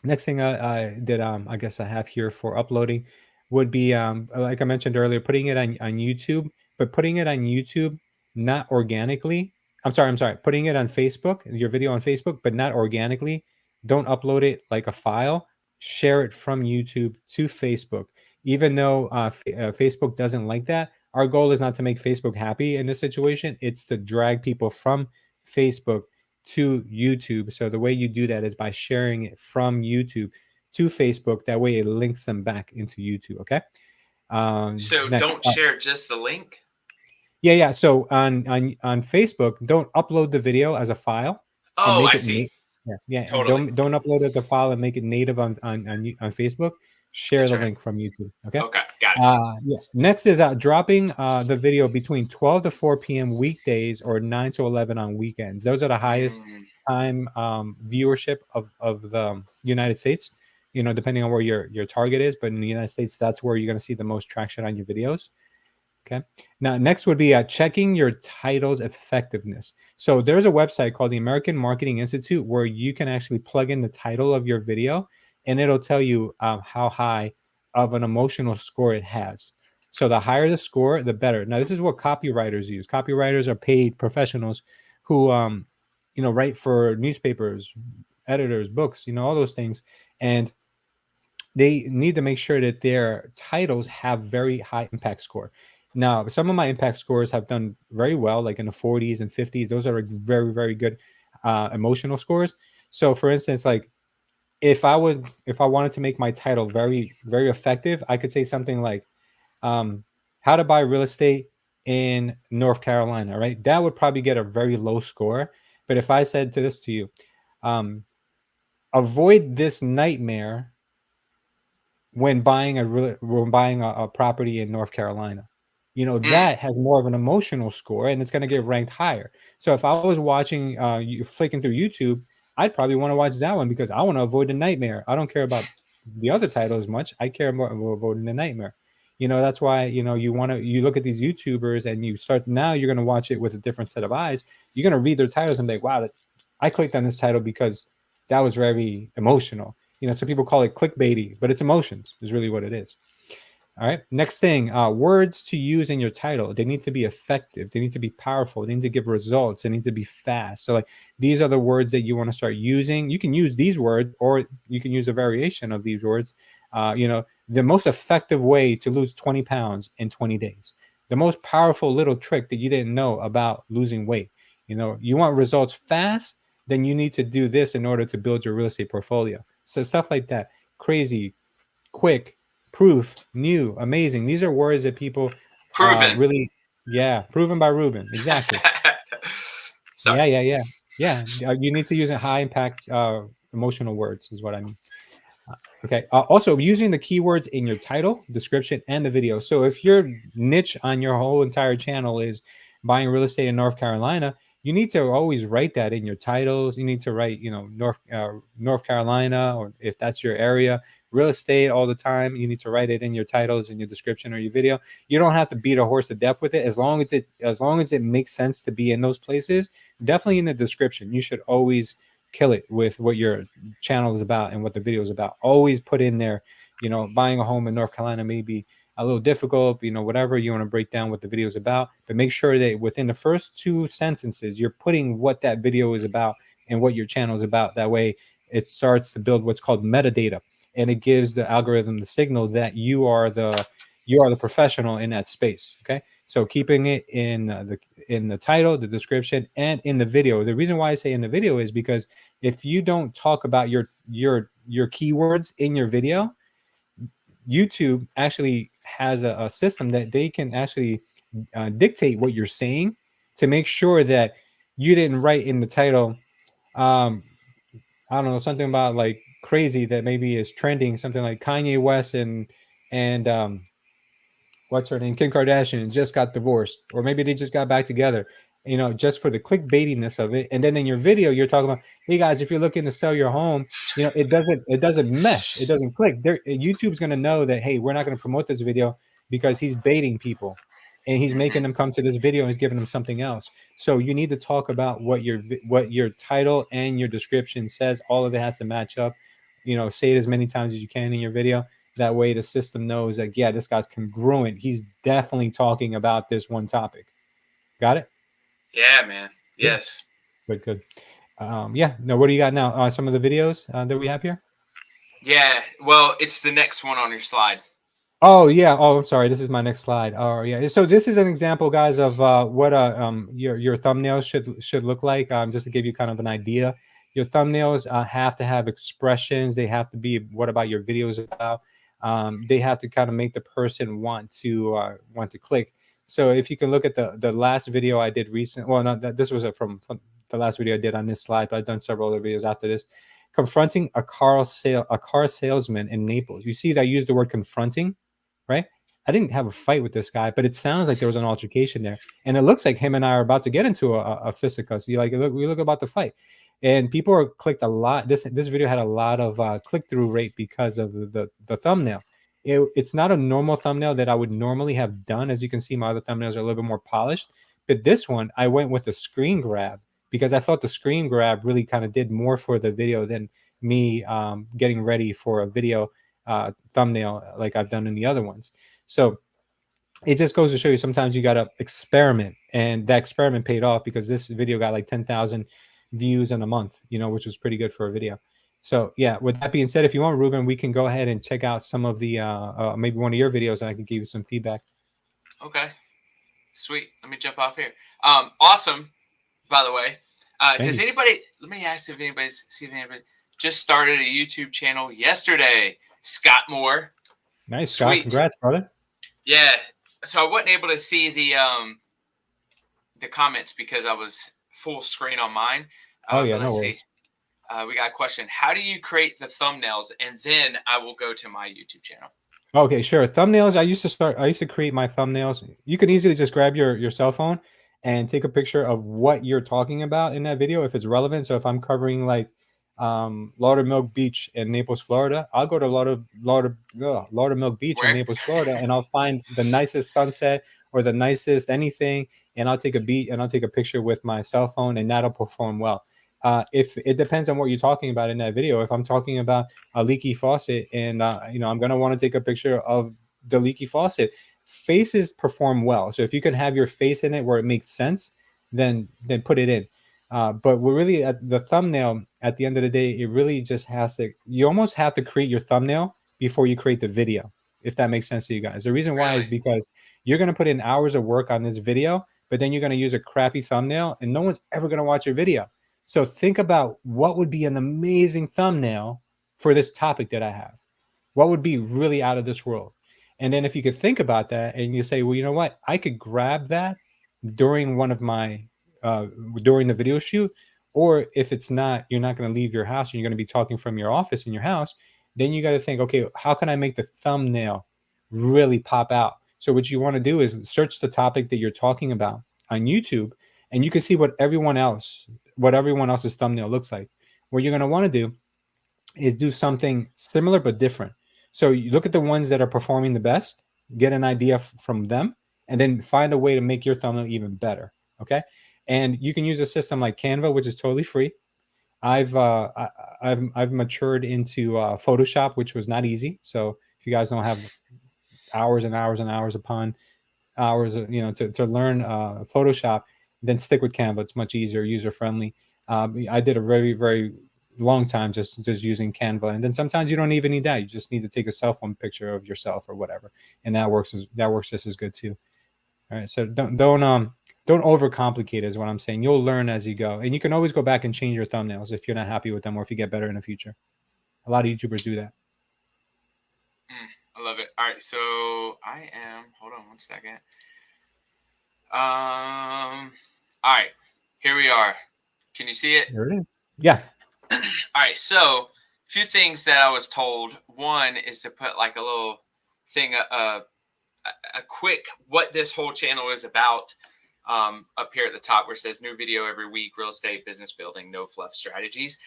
next thing that I guess I have here for uploading would be like I mentioned earlier, putting it on YouTube, but putting it on YouTube not organically. I'm sorry, putting it on Facebook, your video on Facebook, but not organically. Don't upload it like a file. Share it from YouTube to Facebook. Even though Facebook doesn't like that, our goal is not to make Facebook happy in this situation. It's to drag people from Facebook to YouTube. So the way you do that is by sharing it from YouTube to Facebook. That way it links them back into YouTube. Okay. So Next. don't share just the link. Yeah. So on Facebook, don't upload the video as a file and Oh, make I it see. Yeah. Totally. Don't upload it as a file and make it native on Facebook. Share That's the right. link from YouTube. Okay. Okay, got it. Yeah. Next is dropping the video between 12 to 4 p.m. weekdays or 9 to 11 on weekends. Those are the highest time viewership of the United States, depending on where your target is. But in the United States, that's where you're going to see the most traction on your videos. Okay. Now, next would be checking your title's effectiveness. So there's a website called the American Marketing Institute where you can actually plug in the title of your video, and it'll tell you how high of an emotional score it has. So the higher the score, the better. Now, this is what copywriters use. Copywriters are paid professionals who, write for newspapers, editors, books, all those things. And they need to make sure that their titles have very high impact score. Now, some of my impact scores have done very well, like in the 40s and 50s. Those are very, very good emotional scores. So, for instance, like if I wanted to make my title very, very effective, I could say something like how to buy real estate in North Carolina, right? That would probably get a very low score. But if I said to you, avoid this nightmare when buying a property in North Carolina, that has more of an emotional score and it's going to get ranked higher. So if I was watching, you flicking through YouTube, I'd probably want to watch that one because I want to avoid the nightmare. I don't care about the other title as much. I care more about avoiding the nightmare. That's why, you look at these YouTubers and you start, now you're going to watch it with a different set of eyes. You're going to read their titles and be like, wow, I clicked on this title because that was very emotional. Some people call it clickbaity, but it's emotions is really what it is. All right. Next thing, words to use in your title. They need to be effective. They need to be powerful. They need to give results. They need to be fast. So like these are the words that you want to start using. You can use these words, or you can use a variation of these words. The most effective way to lose 20 pounds in 20 days. The most powerful little trick that you didn't know about losing weight. You want results fast, then you need to do this in order to build your real estate portfolio. So stuff like that. Crazy, quick, proof, new, amazing. These are words that people Proven. really, proven by Ruben. Exactly. Sorry. Yeah. You need to use a high impact emotional words is what I mean. Okay. Also, using the keywords in your title, description, and the video. So if your niche on your whole entire channel is buying real estate in North Carolina, you need to always write that in your titles. You need to write, North Carolina, or if that's your area, real estate all the time. You need to write it in your titles, in your description, or your video. You don't have to beat a horse to death with it. As long as it makes sense to be in those places, definitely in the description. You should always kill it with what your channel is about and what the video is about. Always put in there, buying a home in North Carolina may be a little difficult, whatever you want to break down what the video is about, but make sure that within the first 2 sentences, you're putting what that video is about and what your channel is about. That way it starts to build what's called metadata, and it gives the algorithm the signal that you are the professional in that space. Okay. So keeping it in the title, the description, and in the video. The reason why I say in the video is because if you don't talk about your keywords in your video, YouTube actually has a system that they can actually dictate what you're saying to make sure that you didn't write in the title, I don't know, something about like crazy that maybe is trending, something like Kanye West and what's her name, Kim Kardashian just got divorced, or maybe they just got back together, just for the clickbaitiness of it. And then in your video, you're talking about, hey guys, if you're looking to sell your home, it doesn't mesh, it doesn't click. YouTube's going to know that, hey, we're not going to promote this video because he's baiting people and he's making them come to this video and he's giving them something else. So you need to talk about what your title and your description says. All of it has to match up. Say it as many times as you can in your video. That way the system knows that, yeah, this guy's congruent. He's definitely talking about this one topic. Got it? Yeah, man. Yes. Good. No, what do you got now? Some of the videos that we have here? Yeah. Well, it's the next one on your slide. Oh, yeah. Oh, I'm sorry. This is my next slide. Oh, yeah. So this is an example, guys, of what your thumbnails should look like, just to give you kind of an idea. Your thumbnails have to have expressions. They have to be, what about your videos about? They have to kind of make the person want to click. So if you can look at the last video I did recently, well, no, this was from the last video I did on this slide, but I've done several other videos after this. Confronting a car salesman in Naples. You see that I used the word confronting, right? I didn't have a fight with this guy, but it sounds like there was an altercation there, and it looks like him and I are about to get into a fisticuffs. You we look about to fight, and people are clicked a lot. This video had a lot of click-through rate because of the thumbnail. It's not a normal thumbnail that I would normally have done. As you can see, my other thumbnails are a little bit more polished, but this one I went with the screen grab because I thought the screen grab really kind of did more for the video than me getting ready for a video thumbnail like I've done in the other ones. So it just goes to show you sometimes you got to experiment, and that experiment paid off because this video got like 10,000 views in a month, which was pretty good for a video. So yeah, with that being said, if you want, Ruben, we can go ahead and check out some of the maybe one of your videos and I can give you some feedback. Okay, sweet. Let me jump off here. Awesome. By the way, does anybody? Let me ask if anybody just started a YouTube channel yesterday. Scott Moore. Nice, Scott. Congrats, brother. Yeah. So I wasn't able to see the comments because I was full screen on mine. Oh yeah, no worries. We got a question. How do you create the thumbnails? And then I will go to my YouTube channel. Okay, sure. Thumbnails. I used to create my thumbnails. You can easily just grab your cell phone and take a picture of what you're talking about in that video if it's relevant. So if I'm covering like Laudermilk Beach in Naples, Florida, I'll go to Laudermilk Beach in Where? Naples, Florida, and I'll find the nicest sunset or the nicest anything, and I'll take a picture with my cell phone, and that'll perform well. If it depends on what you're talking about in that video. If I'm talking about a leaky faucet, and I'm gonna want to take a picture of the leaky faucet, faces perform well. So if you can have your face in it where it makes sense, then put it in. But we're really at the thumbnail. At the end of the day, it really just has to. You almost have to create your thumbnail before you create the video, if that makes sense to you guys. The reason why is Really? because you're gonna put in hours of work on this video, but then you're gonna use a crappy thumbnail, and no one's ever gonna watch your video. So think about what would be an amazing thumbnail for this topic that I have. What would be really out of this world? And then if you could think about that and you say, well, you know what, I could grab that during one of my uh, during the video shoot, or if it's not, you're not going to leave your house and you're going to be talking from your office in your house, then you got to think, okay, how can I make the thumbnail really pop out? So what you want to do is search the topic that you're talking about on YouTube, and you can see what everyone else's thumbnail looks like. What you're going to want to do is do something similar but different. So you look at the ones that are performing the best, get an idea from them, and then find a way to make your thumbnail even better. Okay, and you can use a system like Canva, which is totally free. I've matured into Photoshop, which was not easy. So if you guys don't have hours and hours and hours upon hours, to learn Photoshop, then stick with Canva. It's much easier, user friendly. I did a very, very long time just using Canva, and then sometimes you don't even need that. You just need to take a cell phone picture of yourself or whatever, and that works just as good too. All right, so don't overcomplicate is what I'm saying. You'll learn as you go, and you can always go back and change your thumbnails if you're not happy with them or if you get better in the future. A lot of YouTubers do that. I love it. All right, so I am. Hold on one second. All right, here we are. Can you see it? There it is. Yeah. All right, so a few things that I was told. One is to put like a little thing, a quick what this whole channel is about, up here at the top where it says new video every week, real estate, business building, no fluff strategies.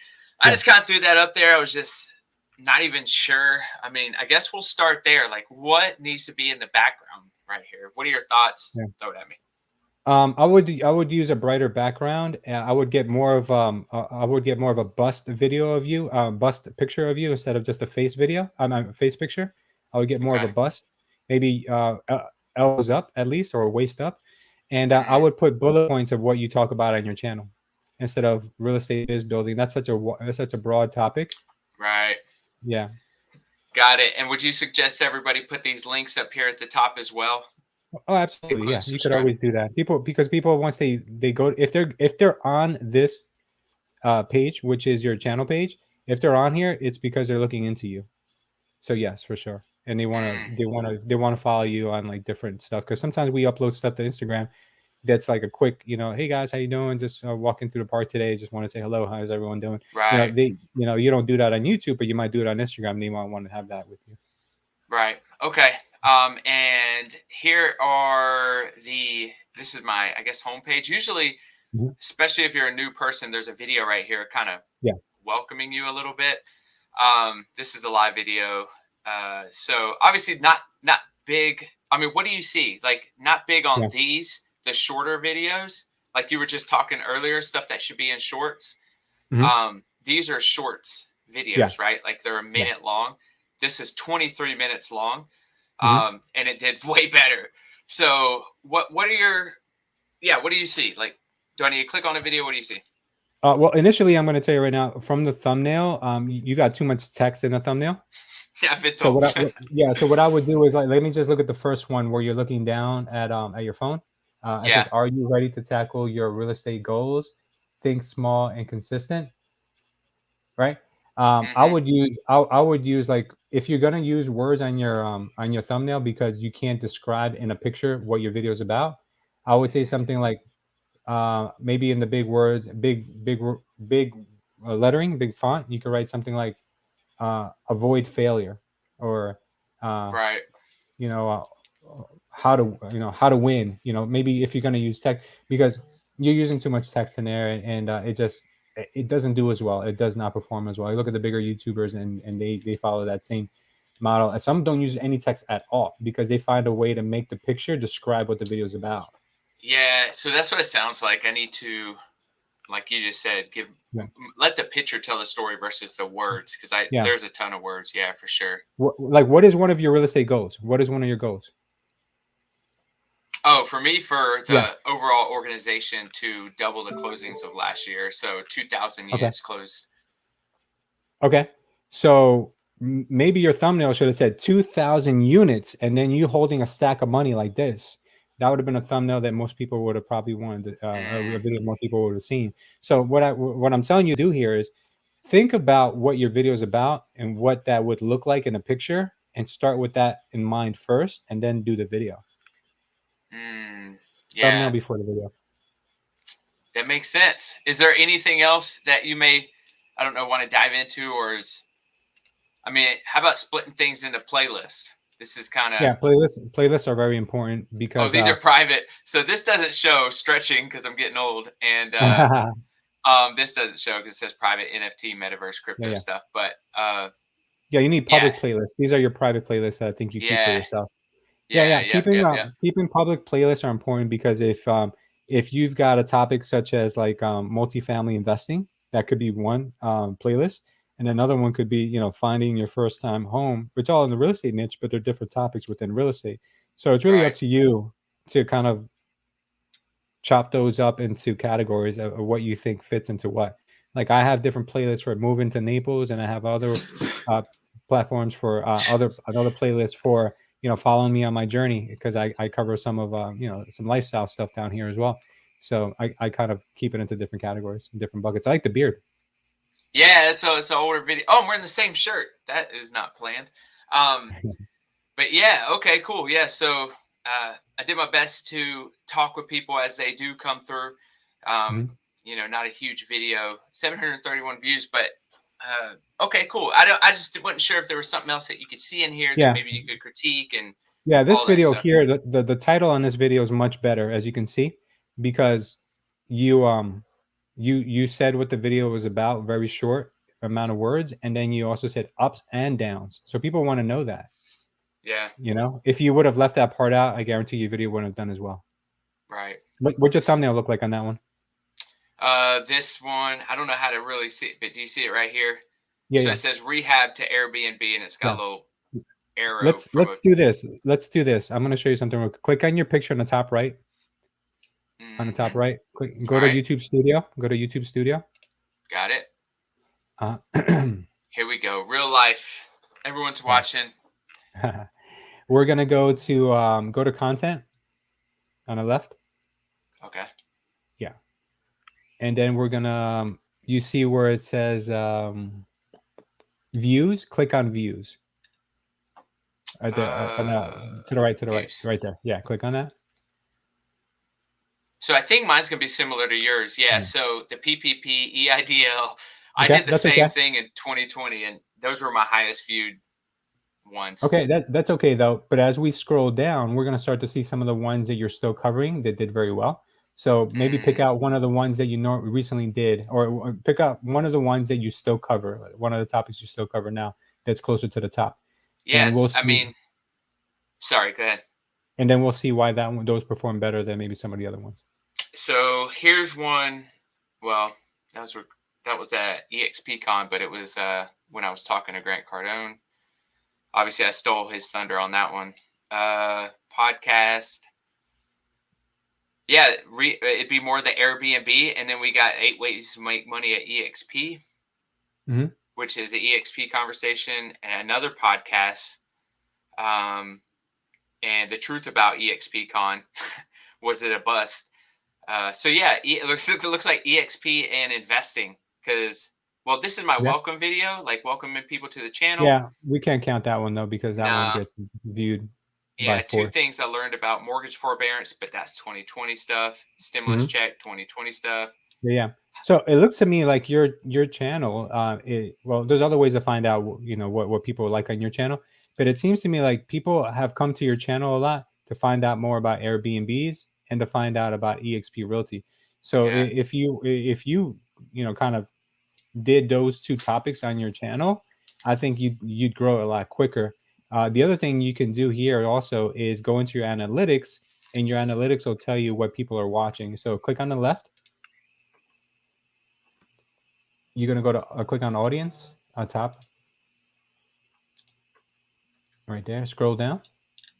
I just kind of threw that up there. I was just not even sure. I mean, I guess we'll start there. Like, what needs to be in the background right here? What are your thoughts? Yeah. Throw it at me. I would use a brighter background. I would get more of a bust video of you, bust picture of you instead of just a face video. A face picture. I would get more of a bust, maybe elbows up at least, or waist up, and I would put bullet points of what you talk about on your channel instead of real estate biz building. That's such a broad topic. Right. Yeah. Got it. And would you suggest everybody put these links up here at the top as well? Oh, absolutely. Yeah, you could always do that. People once they go, if they're on this page, which is your channel page, if they're on here, it's because they're looking into you. So yes, for sure. And they want to follow you on like different stuff, because sometimes we upload stuff to Instagram that's like a quick, hey guys, how you doing? Just walking through the park today. Just want to say hello. How's everyone doing? Right. You don't do that on YouTube, but you might do it on Instagram. And they might want to have that with you. Right. Okay. And here are this is my, I guess, homepage. Usually, especially if you're a new person, there's a video right here kind of welcoming you a little bit. This is a live video. So obviously not big. I mean, what do you see? Like, not big on these, the shorter videos, like you were just talking earlier, stuff that should be in shorts. These are shorts videos, right? Like they're a minute long. This is 23 minutes long. And it did way better. So what are your, what do you see? Like, do I need to click on a video? What do you see? Well, initially, I'm going to tell you right now, from the thumbnail, you got too much text in the thumbnail. Yeah, I've been told. So what I would do is, like, let me just look at the first one where you're looking down at your phone. It says, "Are you ready to tackle your real estate goals? Think small and consistent." Right. I would use like, if you're gonna use words on your thumbnail because you can't describe in a picture what your video is about, I would say something like, maybe in the big words, big lettering, big font, you could write something like, avoid failure, or right. How to win. Maybe if you're going to use text, because you're using too much text in there, and it doesn't do as well. It does not perform as well. You look at the bigger YouTubers and they follow that same model. And some don't use any text at all because they find a way to make the picture describe what the video is about. Yeah, so that's what it sounds like. I need to, like you just said, let the picture tell the story versus the words, because there's a ton of words. Yeah, for sure. What is one of your real estate goals? What is one of your goals? Oh, for me, for the overall organization to double the closings of last year. So 2,000 units closed. Okay. So maybe your thumbnail should have said 2,000 units and then you holding a stack of money like this. That would have been a thumbnail that most people would have probably wanted, a video more people would have seen. So what I'm telling you to do here is think about what your video is about and what that would look like in a picture, and start with that in mind first, and then do the video. Thumbnail before the video. That makes sense. Is there anything else that you may, I don't know, want to dive into, or how about splitting things into playlists? This is kind of playlists are very important because these are private. So this doesn't show stretching because I'm getting old, and this doesn't show because it says private NFT, metaverse, crypto stuff. But you need public playlists. These are your private playlists that I think you keep for yourself. Keeping public playlists are important because if you've got a topic such as like multifamily investing, that could be one playlist, and another one could be finding your first time home, which all in the real estate niche, but they're different topics within real estate. So it's really up to you to kind of chop those up into categories of what you think fits into what. Like I have different playlists for moving to Naples, and I have other platforms for another playlist for following me on my journey, because I cover some of some lifestyle stuff down here as well. So I kind of keep it into different categories, different buckets. I like the beard. Yeah, so it's an older video. Oh, I'm wearing the same shirt. That is not planned. But yeah, okay, cool. Yeah, so I did my best to talk with people as they do come through. Not a huge video, 731 views, but okay, cool. I just wasn't sure if there was something else that you could see in here that maybe you could critique. And this video here, the title on this video is much better, as you can see, because you said what the video was about, very short amount of words, and then you also said ups and downs. So people want to know that. Yeah. If you would have left that part out, I guarantee your video wouldn't have done as well. Right. What's your thumbnail look like on that one? This one, I don't know how to really see it, but do you see it right here? Yeah. So it says rehab to Airbnb, and it's got a little arrow. Let's do this. Let's do this. I'm going to show you something real quick. Click on your picture on the top right. On the top right. Go to YouTube Studio. Go to YouTube Studio. Got it. Here we go. Real life. Everyone's watching. We're gonna go to content on the left. Okay. Yeah. And then we're gonna you see where it says views. Click on views. Right there, to the right, right there. Yeah, click on that. So I think mine's gonna be similar to yours. Yeah. So the PPP, EIDL, I did the same thing in 2020, and those were my highest viewed ones. Okay, that's okay though. But as we scroll down, we're gonna start to see some of the ones that you're still covering that did very well. So maybe pick out one of the ones that you recently did, or pick out one of the ones that you still cover, one of the topics you still cover now that's closer to the top. Yeah, sorry, go ahead. And then we'll see why those perform better than maybe some of the other ones. So here's one. Well, that was at EXPCon, but it was when I was talking to Grant Cardone. Obviously, I stole his thunder on that one. Podcast. Yeah, it'd be more the Airbnb, and then we got 8 ways to make money at EXP, which is the EXP conversation, and another podcast. And the truth about EXPCon, was it a bust? So yeah, it looks like EXP and investing, because this is my welcome video, like welcoming people to the channel. Yeah, we can't count that one though, because that one gets viewed. Yeah, 2 things I learned about mortgage forbearance, but that's 2020 stuff. Stimulus check, 2020 stuff. Yeah. So it looks to me like your channel. There's other ways to find out, what people like on your channel, but it seems to me like people have come to your channel a lot to find out more about Airbnbs and to find out about EXP Realty. So if you kind of did those two topics on your channel, I think you'd grow a lot quicker. The other thing you can do here also is go into your analytics, and your analytics will tell you what people are watching. So click on the left. You're going to go to click on audience on top. Right there. Scroll down.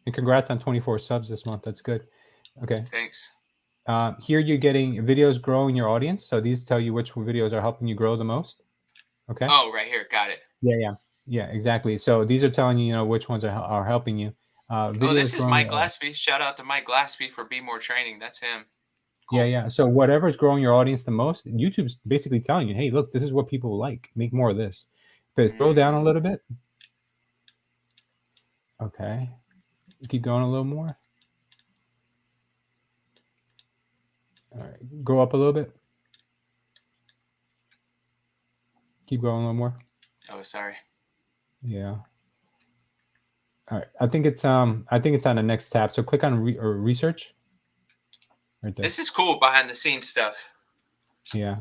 And congrats on 24 subs this month. That's good. Okay. Thanks. Here you're getting videos growing your audience. So these tell you which videos are helping you grow the most. Okay. Oh, right here. Got it. Yeah, exactly. So these are telling you, which ones are helping you. Oh, this is Mike Glaspie. Shout out to Mike Glaspie for Be More Training. That's him. Cool. Yeah. So whatever's growing your audience the most, YouTube's basically telling you, hey, look, this is what people like. Make more of this. But scroll down a little bit. Okay. Keep going a little more. All right. Go up a little bit. Keep going a little more. Oh, sorry. Yeah. All right. I think it's on the next tab. So click on research. Right there. This is cool behind the scenes stuff. Yeah.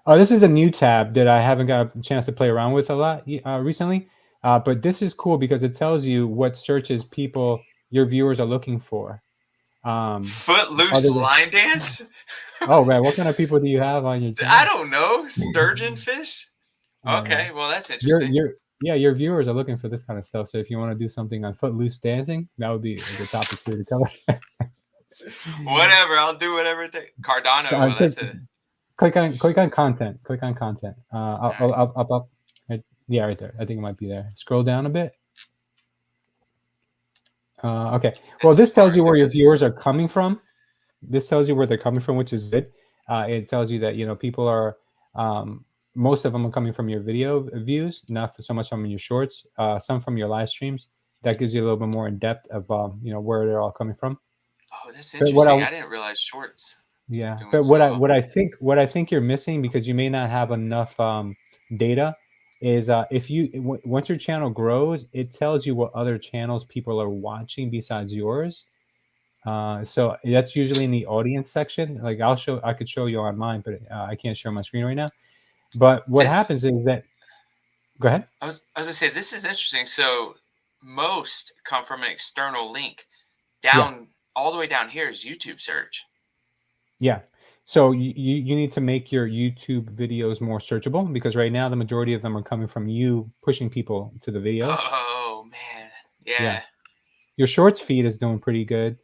Oh, this is a new tab that I haven't got a chance to play around with a lot recently. But this is cool because it tells you what searches your viewers are looking for. Footloose line dance? Oh, man. What kind of people do you have on your channel? I don't know. Sturgeon fish? Okay. Well, that's interesting. Your viewers are looking for this kind of stuff. So if you want to do something on footloose dancing, that would be a good topic for you to cover. Whatever. I'll do whatever it takes. Cardano. Well, that's it. Click on content. Click on content. Up. Right, yeah, right there. I think it might be there. Scroll down a bit. Okay. Well, this tells you where your viewers are coming from. This tells you where they're coming from, which is good. It tells you that people are most of them are coming from your video views, not so much from your shorts. Some from your live streams. That gives you a little bit more in depth of where they're all coming from. Oh, that's interesting. I didn't realize shorts. Yeah, but what I think you're missing, because you may not have enough data, is once your channel grows, it tells you what other channels people are watching besides yours. So that's usually in the audience section. Like I could show you on mine, but I can't share my screen right now. But what happens is that, go ahead. I was gonna say, this is interesting. So most come from an external link. All the way down here is YouTube search. Yeah. So you need to make your YouTube videos more searchable, because right now the majority of them are coming from you pushing people to the videos. Oh man. Yeah. Your shorts feed is doing pretty good.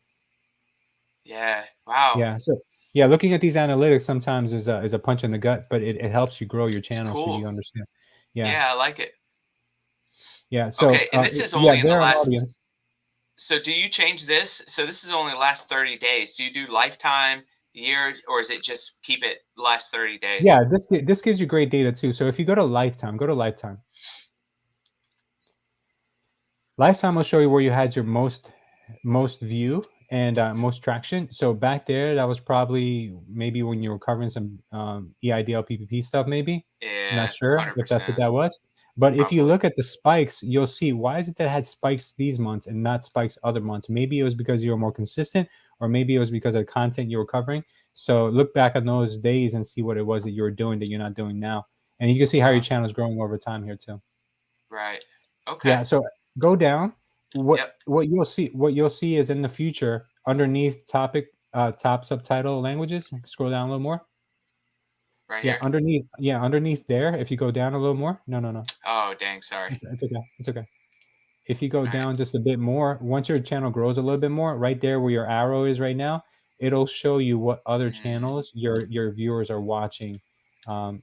Yeah. Wow. Yeah. So yeah, looking at these analytics sometimes is a punch in the gut, but it helps you grow your channels. Cool. So you understand. Yeah, I like it. Yeah. So okay, and this is only in the last. Audience. So do you change this? So this is only last 30 days. Do you do lifetime, year, or is it just keep it last 30 days? Yeah, this gives you great data too. So if you go to lifetime, Lifetime will show you where you had your most view and most traction. So back there, that was probably maybe when you were covering some EIDL PPP stuff, maybe. Yeah, I'm not sure 100%. if that's what that was. But if you look at the spikes, you'll see, why is it that it had spikes these months and not spikes other months? Maybe it was because you were more consistent, or maybe it was because of the content you were covering. So look back on those days and see what it was that you were doing that you're not doing now. And you can see how your channel is growing over time here too. Right. Okay. Yeah. So go down. What you'll see is in the future, underneath topic, top subtitle languages, scroll down a little more. Right here? Underneath there. If you go down a little more. No. Oh, dang. Sorry. It's okay. If you go down just a bit more, once your channel grows a little bit more, right there where your arrow is right now, it'll show you what other channels your viewers are watching. And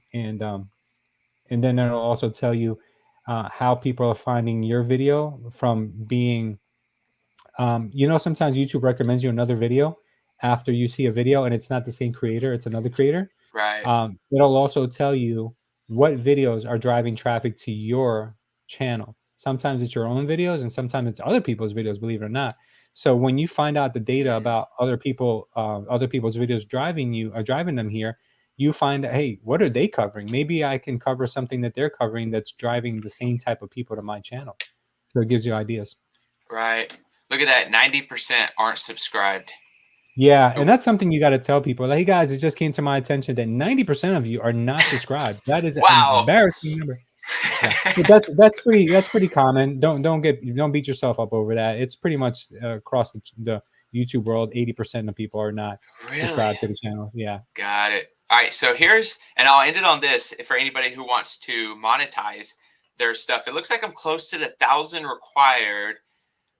then it'll also tell you how people are finding your video from being, sometimes YouTube recommends you another video after you see a video and it's not the same creator, it's another creator. Right. It'll also tell you what videos are driving traffic to your channel. Sometimes it's your own videos and sometimes it's other people's videos, believe it or not. So when you find out the data about other people's videos driving them here, you find that, hey, what are they covering? Maybe I can cover something that they're covering that's driving the same type of people to my channel. So it gives you ideas. Right. Look at that. 90% aren't subscribed. Yeah, and that's something you got to tell people. Like, hey guys, it just came to my attention that 90% of you are not subscribed. That is an Wow. embarrassing number. Yeah, but that's pretty common. Don't beat yourself up over that. It's pretty much across the YouTube world. 80% of people are not Really? subscribed to the channel. Yeah, Got it. All right. So here's, and I'll end it on this for anybody who wants to monetize their stuff. It looks like I'm close to the 1,000 required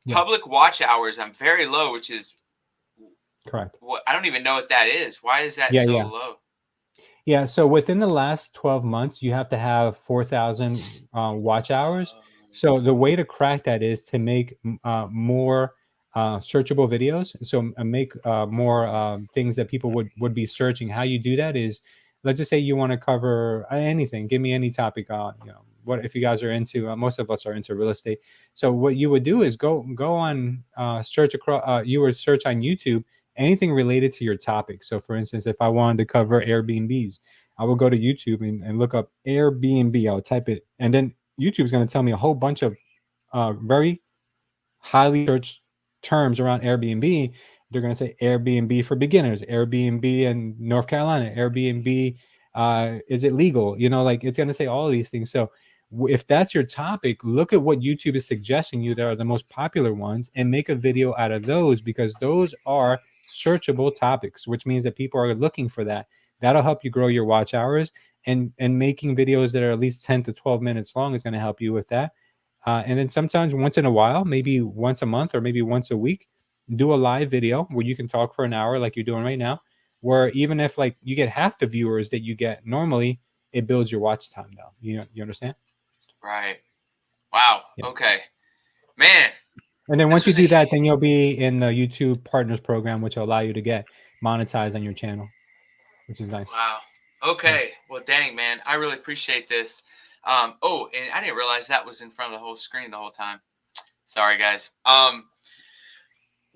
yeah, public watch hours. I'm very low, which is correct. what I don't even know what that is. Why is that Yeah, so yeah. low? Yeah, so within the last 12 months, you have to have 4,000 watch hours. So the way to crack that is to make more searchable videos. So make more things that people would be searching. How you do that is, let's just say you want to cover anything. Give me any topic on, what if you guys are into. Most of us are into real estate. So what you would do is go on search across. You would search on YouTube anything related to your topic. So, for instance, if I wanted to cover Airbnbs, I will go to YouTube and look up Airbnb. I'll type it, and then YouTube is going to tell me a whole bunch of very highly searched terms around Airbnb. They're going to say Airbnb for beginners, Airbnb in North Carolina, Airbnb. Is it legal? Like it's going to say all of these things. So if that's your topic, look at what YouTube is suggesting you that are the most popular ones and make a video out of those, because those are searchable topics, which means that people are looking for that. That'll help you grow your watch hours, and making videos that are at least 10 to 12 minutes long is going to help you with that. And then sometimes once in a while, maybe once a month or maybe once a week, do a live video where you can talk for an hour like you're doing right now, where even if like you get half the viewers that you get normally, it builds your watch time though. You understand? Right. Wow. Yeah. Okay. Man, And then this once you was a do that, then you'll be in the YouTube Partners program, which will allow you to get monetized on your channel, which is nice. wow. Yeah. Okay. Well, dang, man, I really appreciate this. Oh, and I didn't realize that was in front of the whole screen the whole time. Sorry, guys.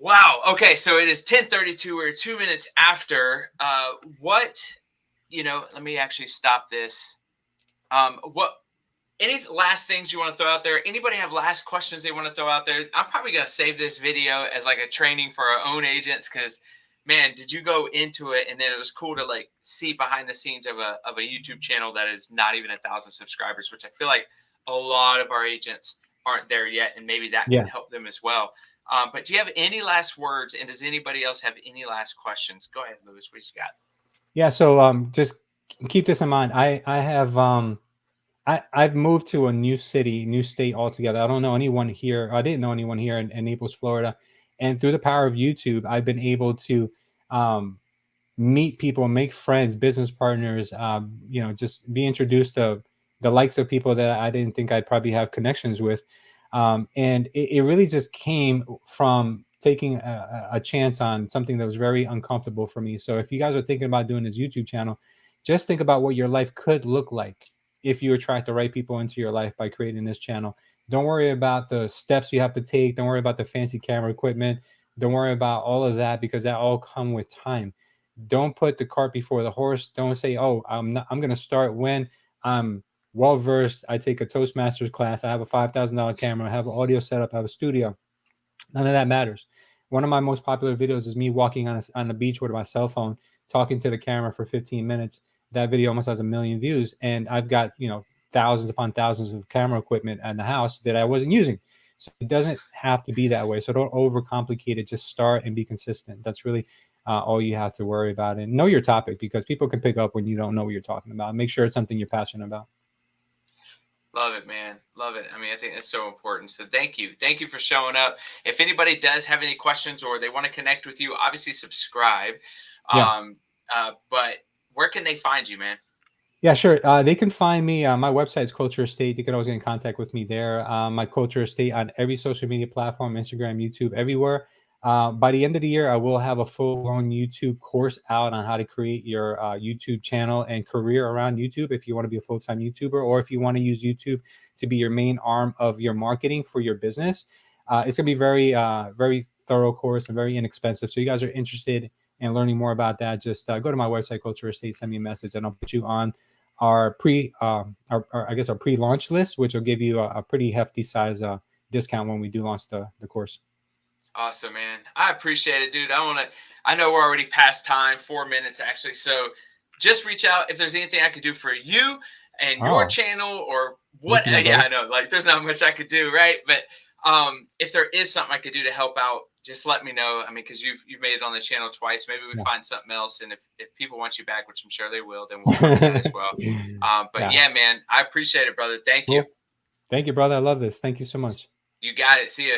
Wow. Okay, so it is 10:32. We're 2 minutes after. What? Let me actually stop this. What? Any last things you want to throw out there? Anybody have last questions they want to throw out there? I'm probably gonna save this video as like a training for our own agents, because, man, did you go into it, and then it was cool to like see behind the scenes of a YouTube channel that is not even 1,000 subscribers, which I feel like a lot of our agents aren't there yet, and maybe that can Yeah. help them as well. But do you have any last words? And does anybody else have any last questions? Go ahead, Lewis. What you got? Yeah. So just keep this in mind. I have I've moved to a new city, new state altogether. I don't know anyone here. I didn't know anyone here in Naples, Florida. And through the power of YouTube, I've been able to um, meet people, make friends, business partners, just be introduced to the likes of people that I didn't think I'd probably have connections with. And it really just came from taking a chance on something that was very uncomfortable for me. So if you guys are thinking about doing this YouTube channel, just think about what your life could look like if you attract the right people into your life by creating this channel. Don't worry about the steps you have to take. Don't worry about the fancy camera equipment. Don't worry about all of that, because that all come with time. Don't put the cart before the horse. Don't say, "Oh, I'm going to start when I'm well versed. I take a Toastmasters class. I have a $5,000 camera. I have an audio setup. I have a studio." None of that matters. One of my most popular videos is me walking on the beach with my cell phone, talking to the camera for 15 minutes. That video almost has 1 million views, and I've got thousands upon thousands of camera equipment in the house that I wasn't using. So it doesn't have to be that way. So don't overcomplicate it. Just start and be consistent. That's really all you have to worry about. And know your topic, because people can pick up when you don't know what you're talking about. Make sure it's something you're passionate about. Love it, man. Love it. I mean, I think that's so important. So thank you. Thank you for showing up. If anybody does have any questions or they want to connect with you, obviously subscribe. Yeah. But where can they find you, man? Yeah, sure. They can find me. My website is Culture Estate. You can always get in contact with me there. My Culture Estate on every social media platform, Instagram, YouTube, everywhere. By the end of the year, I will have a full-blown YouTube course out on how to create your YouTube channel and career around YouTube if you want to be a full-time YouTuber, or if you want to use YouTube to be your main arm of your marketing for your business. It's going to be very thorough course and very inexpensive. So you guys are interested in learning more about that, just go to my website, Culture Estate, send me a message, and I'll put you on our our pre-launch list, which will give you a pretty hefty size discount when we do launch the course. Awesome, man. I appreciate it, dude. I know we're already past time, 4 minutes actually. So just reach out if there's anything I could do for you and your channel or what. Yeah, I know. Like, there's not much I could do, right? But if there is something I could do to help out, just let me know. I mean, because you've made it on the channel twice. Maybe we find something else, and if people want you back, which I'm sure they will, then we'll come in as well. But yeah, man, I appreciate it, brother. Thank you. Thank you, brother. I love this. Thank you so much. You got it. See ya.